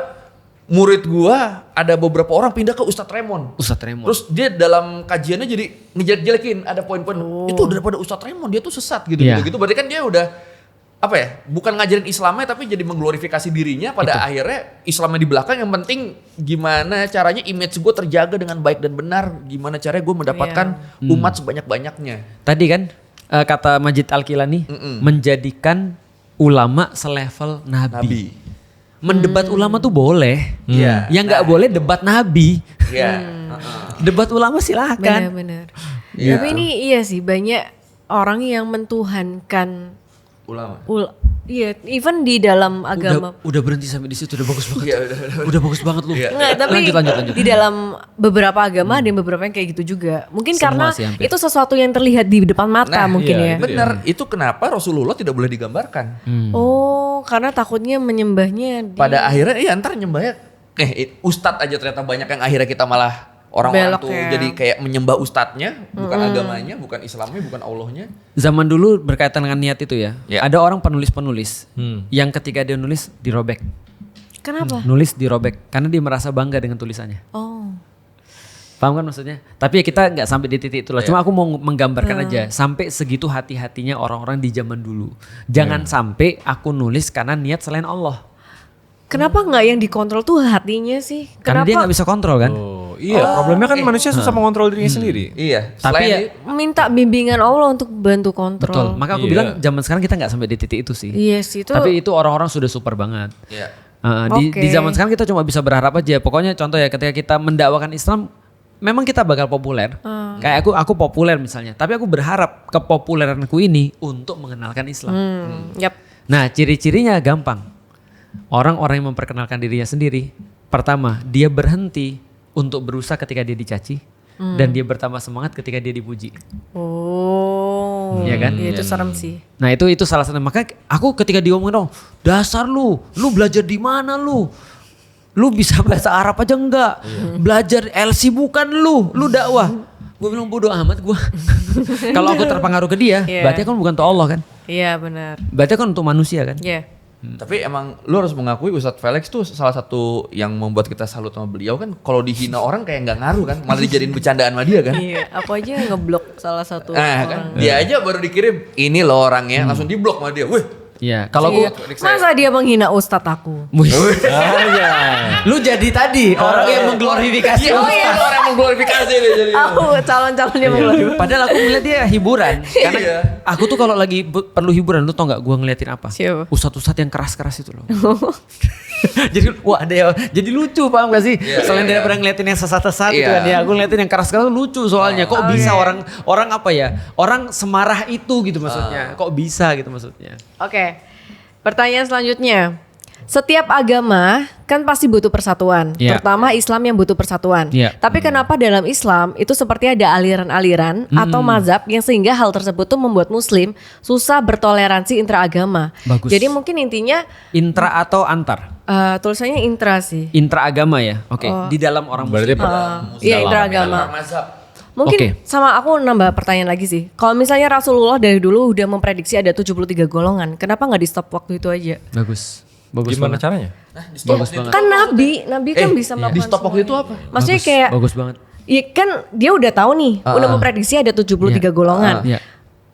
murid gua ada beberapa orang pindah ke Ustadz Raymond. Ustadz Raymond. Terus dia dalam kajiannya jadi ngejelek-jelekin, ada poin-poin itu daripada Ustadz Raymond dia tuh sesat gitu Iya. gitu. Berarti kan dia udah apa ya? Bukan ngajarin Islamnya tapi jadi mengglorifikasi dirinya. Pada akhirnya Islamnya di belakang. Yang penting gimana caranya image gue terjaga dengan baik dan benar. Gimana caranya gue mendapatkan umat sebanyak-banyaknya. Tadi kan kata Majid Al-Kilani menjadikan ulama selevel nabi. Mendebat ulama tuh boleh. Yang nggak boleh debat nabi. Debat ulama silahkan. Benar-benar. Tapi ini iya sih banyak orang yang mentuhankan Ulama. Iya, even di dalam agama. Udah berhenti sampai di situ, udah bagus banget. Udah bagus banget lu. Enggak, tapi lanjut. di dalam beberapa agama ada beberapa yang kayak gitu juga. Mungkin Semua karena sih hampir. itu sesuatu yang terlihat di depan mata mungkin ya. Bener, itu kenapa Rasulullah tidak boleh digambarkan. Oh, karena takutnya menyembahnya Pada akhirnya ntar nyembahnya ustadz aja ternyata banyak yang akhirnya kita malah orang-orang Belok tuh ya. jadi kayak menyembah ustadznya, bukan agamanya, bukan Islamnya, bukan Allahnya. Zaman dulu berkaitan dengan niat itu ya. Ya. Ada orang penulis-penulis yang ketika dia nulis dirobek. Kenapa? Nulis dirobek karena dia merasa bangga dengan tulisannya. Oh. Paham kan maksudnya? Tapi ya kita nggak sampai di titik itulah. Cuma aku mau menggambarkan aja sampai segitu hati-hatinya orang-orang di zaman dulu. Jangan sampai aku nulis karena niat selain Allah. Kenapa nggak yang dikontrol tuh hatinya sih? Karena dia nggak bisa kontrol kan. Problemnya kan manusia susah mengontrol dirinya sendiri. Iya. Tapi ya, minta bimbingan Allah untuk bantu kontrol. betul. Maka aku bilang zaman sekarang kita nggak sampai di titik itu sih. Iya sih itu. Tapi itu orang-orang sudah super banget. Iya. Di zaman sekarang kita cuma bisa berharap aja. Pokoknya contoh ya ketika kita mendakwakan Islam, memang kita bakal populer. Kayak aku populer misalnya. Tapi aku berharap kepopuleranku ini untuk mengenalkan Islam. Yap. Nah ciri-cirinya gampang. Orang-orang yang memperkenalkan dirinya sendiri. Pertama, dia berhenti untuk berusaha ketika dia dicaci. Dan dia bertambah semangat ketika dia dipuji. Oh. Iya kan? Iya, itu serem sih. Nah itu salah satu. Maka aku ketika diomongin dasar lu belajar di mana lu? Lu bisa bahasa Arab aja enggak? Belajar LC bukan lu dakwah. Gue bilang bodoh amat gue. Kalau aku terpengaruh ke dia, berarti kan bukan untuk Allah kan? Iya benar. Berarti kan untuk manusia kan? Iya. Tapi emang lu harus mengakui Ustadz Felix tuh salah satu yang membuat kita salut sama beliau kan. Kalau dihina orang kayak nggak ngaruh kan, malah dijadiin bercandaan sama dia kan. Iya, aku aja ngeblok salah satu Kan orang. dia aja baru dikirim ini loh orangnya, langsung diblok sama dia. Wih, Iya. Kalau Iya. Masa dia menghina ustadz aku? lu jadi tadi orang yang mengglorifikasi. oh iya orang yang mengglorifikasi dia jadi. Aku calon-calonnya mengeluarkan. Padahal aku ngeliat dia hiburan. Karena Iya. aku tuh kalau lagi perlu hiburan, lu tau gak gue ngeliatin apa? Siapa? Ustadz-ustadz yang keras-keras itu loh. Jadi wah ada ya. Jadi lucu paham gak sih? Selain daripada ngeliatin yang sesat-sesat itu kan ya. Aku ngeliatin yang keras-keras lucu soalnya. Kok bisa orang apa ya? Orang semarah itu gitu maksudnya. Kok bisa gitu maksudnya. Oke. Pertanyaan selanjutnya. Setiap agama kan pasti butuh persatuan, Iya. terutama Islam yang butuh persatuan. Iya. Tapi kenapa dalam Islam itu seperti ada aliran-aliran atau mazhab yang sehingga hal tersebut tuh membuat Muslim susah bertoleransi intraagama. Bagus. Jadi mungkin intinya Intra atau antar? tulisannya intra sih. Intra agama ya. Oke. Di dalam orang Berarti Muslim. Iya intraagama. Mazhab. Mungkin Oke. sama aku nambah pertanyaan lagi sih. Kalau misalnya Rasulullah dari dulu udah memprediksi ada 73 golongan, kenapa nggak di stop waktu itu aja? Bagus. Bagus Gimana banget. caranya? Bagus banget. Kan Nabi kan bisa melakukan Di stop waktu itu apa? Maksudnya kayak Bagus banget. iya kan dia udah tahu nih, udah memprediksi ada 73 golongan. Iya.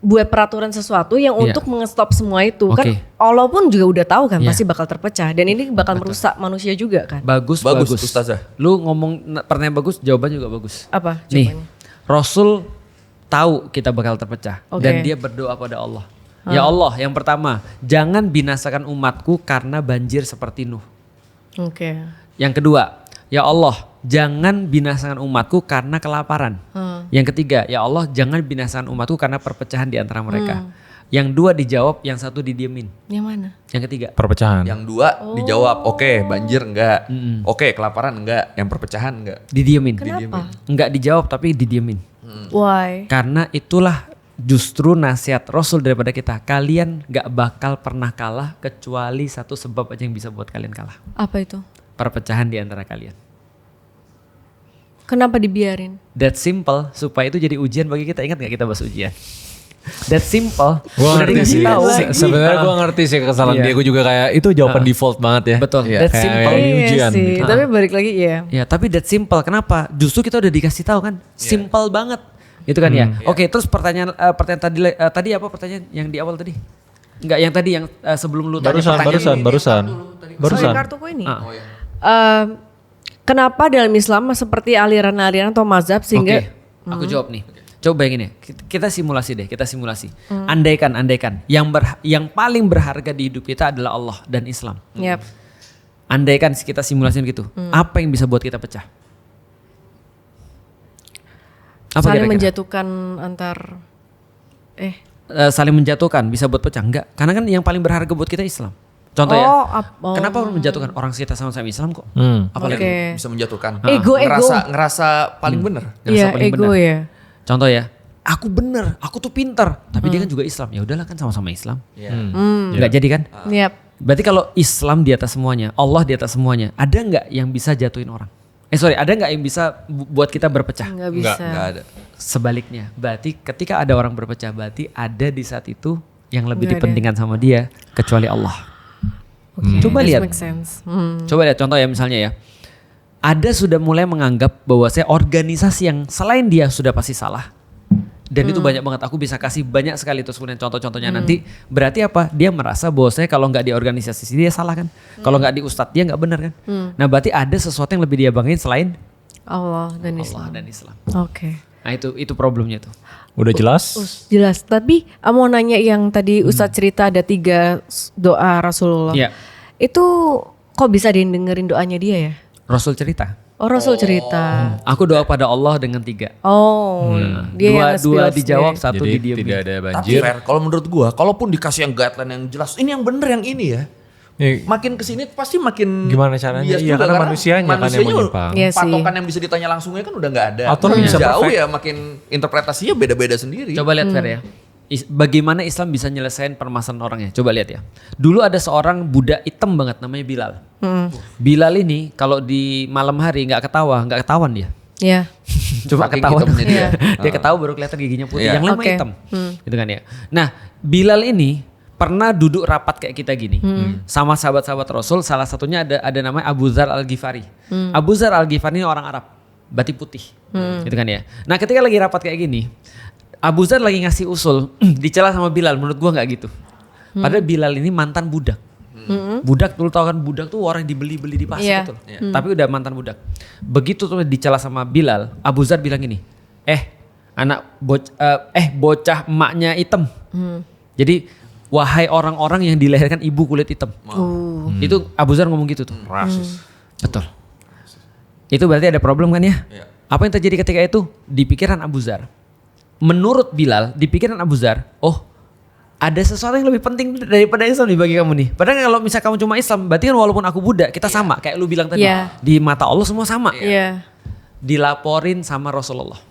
Buat peraturan sesuatu yang Iya. untuk mengestop semua itu kan Oke. Allah pun juga udah tahu kan Iya. pasti bakal terpecah dan ini bakal merusak manusia juga kan. Bagus. Bagus, Ustazah. Lu ngomong pertanyaan bagus, jawaban juga bagus. Apa Nih, jawabannya? Rasul tahu kita bakal terpecah Oke. dan dia berdoa pada Allah. Ya Allah, yang pertama, jangan binasakan umatku karena banjir seperti Nuh. Oke. Yang kedua, ya Allah, jangan binasakan umatku karena kelaparan. Yang ketiga, ya Allah, jangan binasakan umatku karena perpecahan di antara mereka. Yang dua dijawab, yang satu didiemin. Yang mana? Yang ketiga, Perpecahan. Yang dua dijawab, oke banjir enggak, oke kelaparan enggak, yang perpecahan enggak. didiemin. Kenapa? Enggak dijawab tapi didiemin. Why? Karena itulah justru nasihat Rasul daripada kita. Kalian gak bakal pernah kalah kecuali satu sebab aja yang bisa buat kalian kalah. Apa itu? Perpecahan di antara kalian. Kenapa dibiarin? That simple, supaya itu jadi ujian bagi kita. Ingat gak kita bahas ujian? That simple. Gua udah ngerti dikasih sih. tahu. Sebenarnya gue ngerti sih kesalahan Iya. dia. Gue juga kayak itu jawaban default banget ya. Betul. Iya. That Kayak- simple. kayak ujian. sih, gitu. tapi balik lagi ya. Ya, tapi that simple. Kenapa? Justru kita udah dikasih tahu kan. Simple banget. Itu kan ya. Oke, terus pertanyaan tadi apa pertanyaan yang di awal tadi? Enggak, yang tadi yang sebelum lu tanya pertanyaan. Barusan. Soal kartuku ini. Kenapa dalam Islam seperti aliran-aliran atau mazhab sehingga aku jawab nih. Coba bayangin ya, kita simulasi deh, Andaikan yang paling berharga di hidup kita adalah Allah dan Islam. Yep. Andaikan kita simulasiin gitu, apa yang bisa buat kita pecah? Apa saling kira-kira? menjatuhkan Saling menjatuhkan bisa buat pecah? Enggak, karena kan yang paling berharga buat kita Islam. Contoh kenapa orang menjatuhkan? Orang kita sama-sama Islam kok. Apalagi bisa menjatuhkan. Ego. Ngerasa paling bener. Iya, ego ya. Contoh ya, aku bener, aku tuh pinter, tapi dia kan juga Islam. Ya udahlah kan sama-sama Islam. Nggak jadi kan? Yep. Berarti kalau Islam di atas semuanya, Allah di atas semuanya, ada nggak yang bisa jatuhin orang? Ada nggak yang bisa buat kita berpecah? Nggak bisa. Nggak ada. Sebaliknya, berarti ketika ada orang berpecah, berarti ada di saat itu yang lebih dipentingkan sama dia kecuali Allah. Coba lihat. Coba lihat contoh ya, misalnya ya. Ada sudah mulai menganggap bahwa saya organisasi yang selain dia sudah pasti salah. Dan itu banyak banget, aku bisa kasih banyak sekali terus kemudian contoh-contohnya nanti. Berarti apa? Dia merasa bahwa saya kalau nggak di organisasi dia salah kan. Kalau nggak di ustadz dia nggak benar kan. Nah berarti ada sesuatu yang lebih dia banggain selain Allah dan Islam. Oke. Nah itu problemnya tuh. Udah jelas? Jelas. Tapi mau nanya yang tadi Ustadz cerita ada 3 doa Rasulullah. Itu kok bisa dengerin doanya dia ya? Rasul cerita. Rasul cerita. Aku doa pada Allah dengan 3. Dia dua dijawab, satu jadi didiamin. tidak ada Tapi banjir. fair, kalau menurut gua, kalaupun dikasih yang guideline yang jelas, ini yang bener yang ini ya. Makin kesini pasti makin gimana caranya? bias Iya, juga, karena manusianya kan yang menyimpang. Iya sih. Patokan yang bisa ditanya langsungnya kan udah nggak ada. Atau lu bisa jauh perfect. ya, makin interpretasinya beda-beda sendiri. Coba lihat Fer ya. Bagaimana Islam bisa nyelesain permasalahan orangnya. Coba lihat ya. Dulu ada seorang budak hitam banget namanya Bilal. Bilal ini kalau di malam hari nggak ketahuan dia. Iya. Coba Saking ketahuan hitamnya dia. dia ketawa baru kelihatan giginya putih. Iya. Yang lain hitam. Gitu kan ya. Nah, Bilal ini pernah duduk rapat kayak kita gini sama sahabat-sahabat Rasul. Salah satunya ada namanya Abu Dzar Al-Ghifari. Abu Dzar Al-Ghifari ini orang Arab, batik putih. Gitu kan ya. Nah, ketika lagi rapat kayak gini, Abu Dzar lagi ngasih usul, dicela sama Bilal. Menurut gua nggak gitu. Padahal Bilal ini mantan budak. Budak dulu tau kan, budak tuh orang dibeli-beli di pasar gitu. Tapi udah mantan budak. Begitu tuh dicela sama Bilal, Abu Dzar bilang gini, bocah emaknya hitam. Jadi wahai orang-orang yang dilahirkan ibu kulit hitam. Itu Abu Dzar ngomong gitu tuh. Rasis. Betul. Itu berarti ada problem kan ya? Apa yang terjadi ketika itu? Di pikiran Abu Dzar. Menurut Bilal, di pikiran Abu Dzar, ada sesuatu yang lebih penting daripada Islam nih bagi kamu nih. Padahal kalau misalnya kamu cuma Islam, berarti kan walaupun aku budak, kita sama. Kayak lu bilang tadi, di mata Allah semua sama. Dilaporin sama Rasulullah.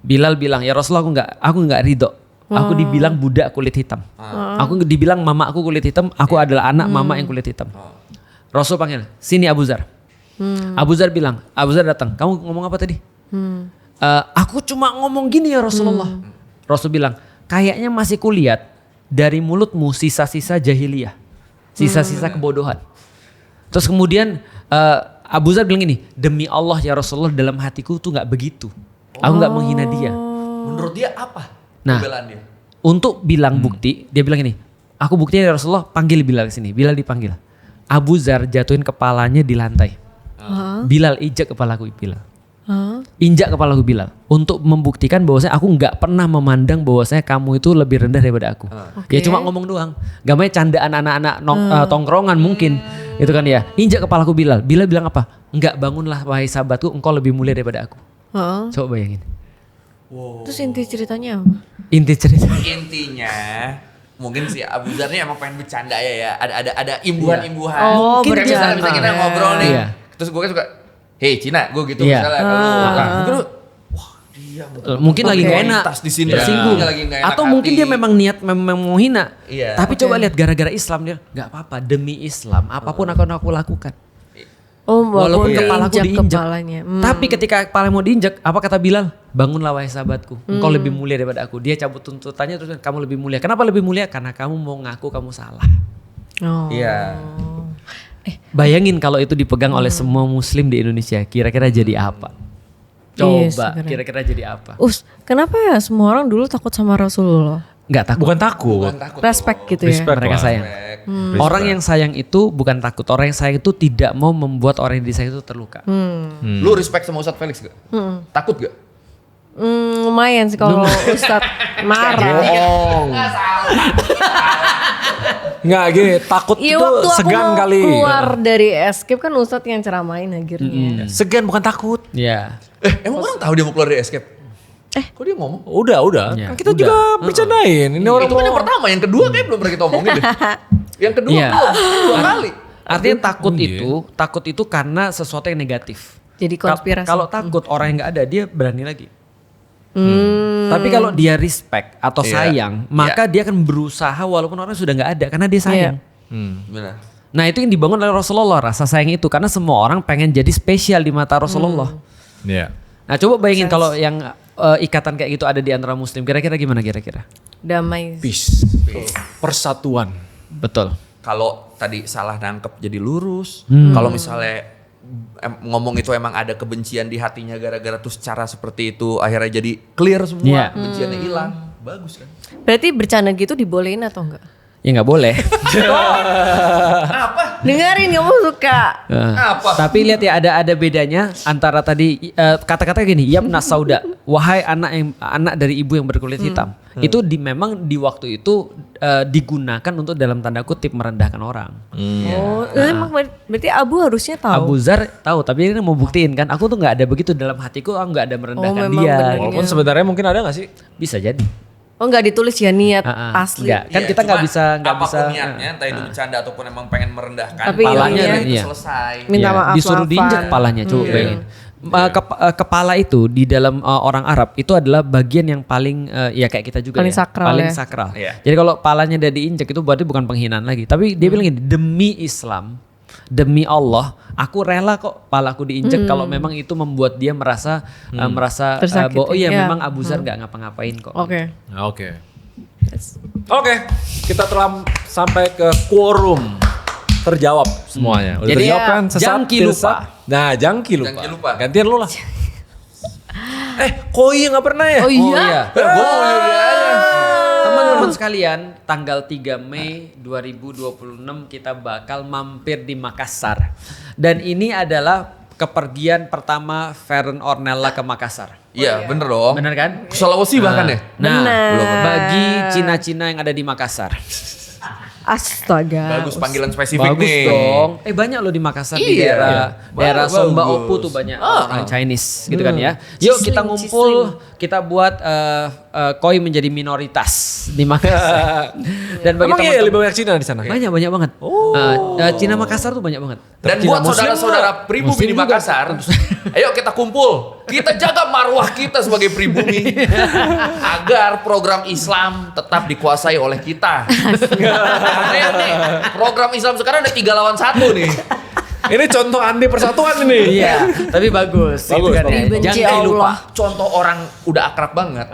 Bilal bilang, ya Rasulullah aku nggak ridho. Aku dibilang budak kulit hitam. Aku dibilang mama aku kulit hitam, aku adalah anak mama yang kulit hitam. Rasul panggil, sini Abu Dzar. Abu Dzar bilang, Abu Dzar datang, kamu ngomong apa tadi? Aku cuma ngomong gini ya Rasulullah. Rasul bilang, kayaknya masih kulihat dari mulutmu sisa-sisa jahiliyah, sisa-sisa kebodohan. Terus kemudian Abu Dzar bilang gini, demi Allah ya Rasulullah, dalam hatiku tuh nggak begitu. Aku nggak menghina dia. Menurut dia apa? Nah, Dia? untuk bilang bukti, dia bilang gini, aku buktinya ya Rasulullah, panggil Bilal kesini. Bilal dipanggil. Abu Dzar jatuhin kepalanya di lantai. Bilal injak kepalaku Bilal. Injak kepalaku Bilal untuk membuktikan bahwasanya aku nggak pernah memandang bahwasanya kamu itu lebih rendah daripada aku. Ya cuma ngomong doang, gamanya candaan anak-anak tongkrongan mungkin, itu kan ya. Injak kepalaku Bilal. Bilal bilang apa? Enggak, bangunlah wahai sahabatku, engkau lebih mulia daripada aku. Coba bayangin. Terus inti ceritanya apa? Intinya mungkin si Abu Dzar ini emang pengen bercanda ya. Ada imbuhan-imbuhan. Mungkin misalnya kita ngobrol nih. Iya. Terus gue kan suka, hey Cina, gue gitu misalnya. Mungkin lu, dia mungkin lagi gak enak, di sini tersinggung. lagi gak enak Atau mungkin dia memang niat memang mau hina. Tapi coba lihat gara-gara Islam dia, nggak apa-apa demi Islam apapun akan aku lakukan. Walaupun kepalaku diinjak. Tapi ketika kepala mau diinjak, apa kata Bilal? Bangunlah wahai sahabatku, engkau lebih mulia daripada aku. Dia cabut tuntutannya terus, kamu lebih mulia. Kenapa lebih mulia? Karena kamu mau ngaku kamu salah. Iya. Bayangin kalau itu dipegang oleh semua muslim di Indonesia, kira-kira jadi apa? Coba, kira-kira jadi apa? Kenapa ya semua orang dulu takut sama Rasulullah? nggak takut. Bukan takut. Bukan takut. Respect gitu ya. Respect Mereka lah. sayang. Respect. Orang yang sayang itu bukan takut. Orang yang sayang itu tidak mau membuat orang yang disayang itu terluka. Lu respect sama Ustadz Felix gak? Takut gak? Lumayan sih kalau Ustadz marah. Bohong. Nggak gini, takut Iya itu waktu aku segan mau kali. keluar dari Escape kan Ustadz yang ceramain akhirnya. Segan bukan takut. Iya. Emang orang tahu dia mau keluar dari Escape? Kok dia ngomong? Udah. Iya. Kan kita Udah. juga bercandain. Ini orang Itu kan mau- yang pertama, yang kedua kayak belum pernah kita omongin deh. Yang kedua Iya. belum, 2 kali. Artinya takut itu karena sesuatu yang negatif. Jadi konspirasi. Kalau takut orang yang nggak ada dia berani lagi. Tapi kalau dia respect atau Iya. sayang, maka dia akan berusaha walaupun orang sudah nggak ada karena dia sayang. Benar. Nah itu yang dibangun oleh Rasulullah, rasa sayang itu karena semua orang pengen jadi spesial di mata Rasulullah. Iya. Nah coba bayangin kalau yang ikatan kayak gitu ada di antara Muslim, kira-kira gimana kira-kira? Damai. Peace. Persatuan. Betul. Kalau tadi salah nangkep jadi lurus. Kalau misalnya ngomong itu emang ada kebencian di hatinya gara-gara tuh cara seperti itu akhirnya jadi clear semua, Iya. kebenciannya hilang. Bagus kan? Berarti bercanda gitu dibolehin atau enggak? Ya nggak boleh. Apa? Dengerin kamu suka. Apa? Tapi lihat ya ada bedanya antara tadi kata-kata gini, yabna sauda, wahai anak dari ibu yang berkulit hitam. Itu memang di waktu itu digunakan untuk dalam tanda kutip merendahkan orang. Oh, emang berarti Abu harusnya tahu. Abu Zar tahu, tapi ini mau buktiin kan, aku tuh nggak ada begitu dalam hatiku, aku nggak ada merendahkan memang dia. bener. Walaupun sebenarnya mungkin ada gak sih? Bisa jadi. Oh, enggak ditulis ya niat asli. Enggak, kan Iya, kita nggak cuma bisa apapun niatnya, entah itu bercanda ataupun emang pengen merendahkan. Tapi Palanya, itu iya. selesai. Minta Iya, maaf, disuruh maafan. diinjek kepalanya, coba bayangin. Kepala itu di dalam orang Arab itu adalah bagian yang paling ya kayak kita juga Paling ya, sakral paling ya. sakral. Iya. Jadi kalau palanya udah diinjek itu berarti bukan penghinaan lagi, tapi dia bilang gini, demi Islam, demi Allah, aku rela kok palaku diinjek kalau memang itu membuat dia merasa Tersakiti, bahwa oh iya ya. memang Abu Zar nggak ngapa-ngapain kok. Oke. Oke, kita telah sampai ke quorum. Terjawab semuanya. Udah Jadi terjawab ya, kan? Sesat, jangki tidak lupa. sesat? Nah, jangki lupa. Jangki lupa. Gantian lu lah. Koi nggak pernah ya? Oh iya. Teman-teman sekalian, tanggal 3 Mei 2026 kita bakal mampir di Makassar. Dan ini adalah kepergian pertama Feren Ornella ke Makassar. Iya, bener dong. Bener kan? Ke Sulawesi bahkan ya? Nah, Bener. bagi Cina-Cina yang ada di Makassar. Astaga. Bagus panggilan spesifik Bagus nih. dong. Banyak loh di Makassar di Iya. daerah Bagus. Sumba Opu tuh banyak orang Chinese gitu kan ya. Yuk kita ngumpul, kita buat koi menjadi minoritas di Makassar. Dan bagi Emang iya teman-teman lebih banyak Cina di sana? banyak banget. Cina Makassar tuh banyak banget. Dan Cina buat Muslim saudara-saudara pribumi Muslim di juga. Makassar, ayo kita kumpul. Kita jaga marwah kita sebagai pribumi agar program Islam tetap dikuasai oleh kita. Lihat nih, program Islam sekarang ada 3 lawan 1 nih. Ini contoh anti persatuan ini. Iya, tapi bagus. Bagus, kan ya. bagus. Jangan Benci lupa. Allah. Contoh orang udah akrab banget.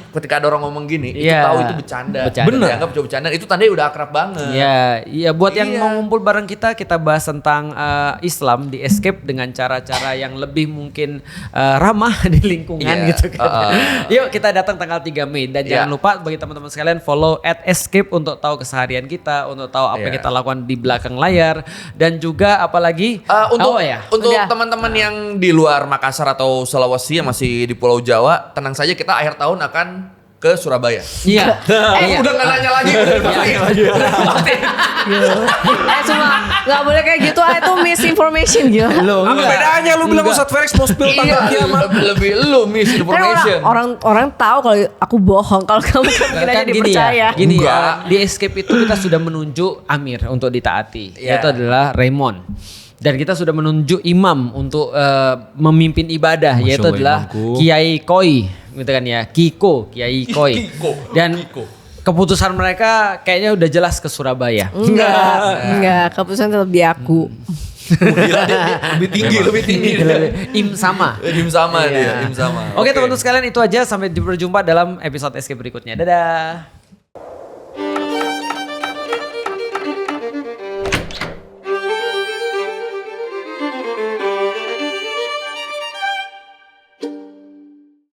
Ketika ada orang ngomong gini, itu Iya. tahu itu bercanda. Bercanda. Bener. Dianggap cuma bercanda, itu tandanya udah akrab banget. Iya, buat yang Iya. mau ngumpul bareng kita bahas tentang Islam di Escape dengan cara-cara yang lebih mungkin ramah di lingkungan Iya. gitu kan. Yuk kita datang tanggal 3 Mei dan Iya. jangan lupa bagi teman-teman sekalian follow @escape untuk tahu keseharian kita, untuk tahu apa yang Iya. kita lakukan di belakang layar dan juga apalagi Untuk Udah. teman-teman yang di luar Makassar atau Sulawesi yang masih di Pulau Jawa, tenang saja kita akhir tahun akan ke Surabaya. Iya. Iya. Udah nggak nanya lagi. Cuma nggak boleh kayak gitu. Itu misinformation gitu. Apa bedanya lu bilang Ustadz Felix mau spill Iya, tanggal kiamat? lebih lu Kan misinformation. orang tahu kalau aku bohong. Kalau kamu kan mungkin aja Kan dipercaya. Gini ya, Enggak. di Escape itu kita sudah menunjuk Amir untuk ditaati, Iya. yaitu adalah Raymond. Dan kita sudah menunjuk imam untuk memimpin ibadah, Masya yaitu Allah, adalah imamku. Kiai Koi, gitu kan ya, Kiai Koi. Kiko. Dan Kiko. keputusan mereka kayaknya udah jelas ke Surabaya. Enggak. Keputusan tetap di aku. Gila, dia lebih tinggi. Im sama. Im sama Iya. dia, im sama. Oke teman-teman sekalian itu aja, sampai berjumpa dalam episode Escape berikutnya. Dadah.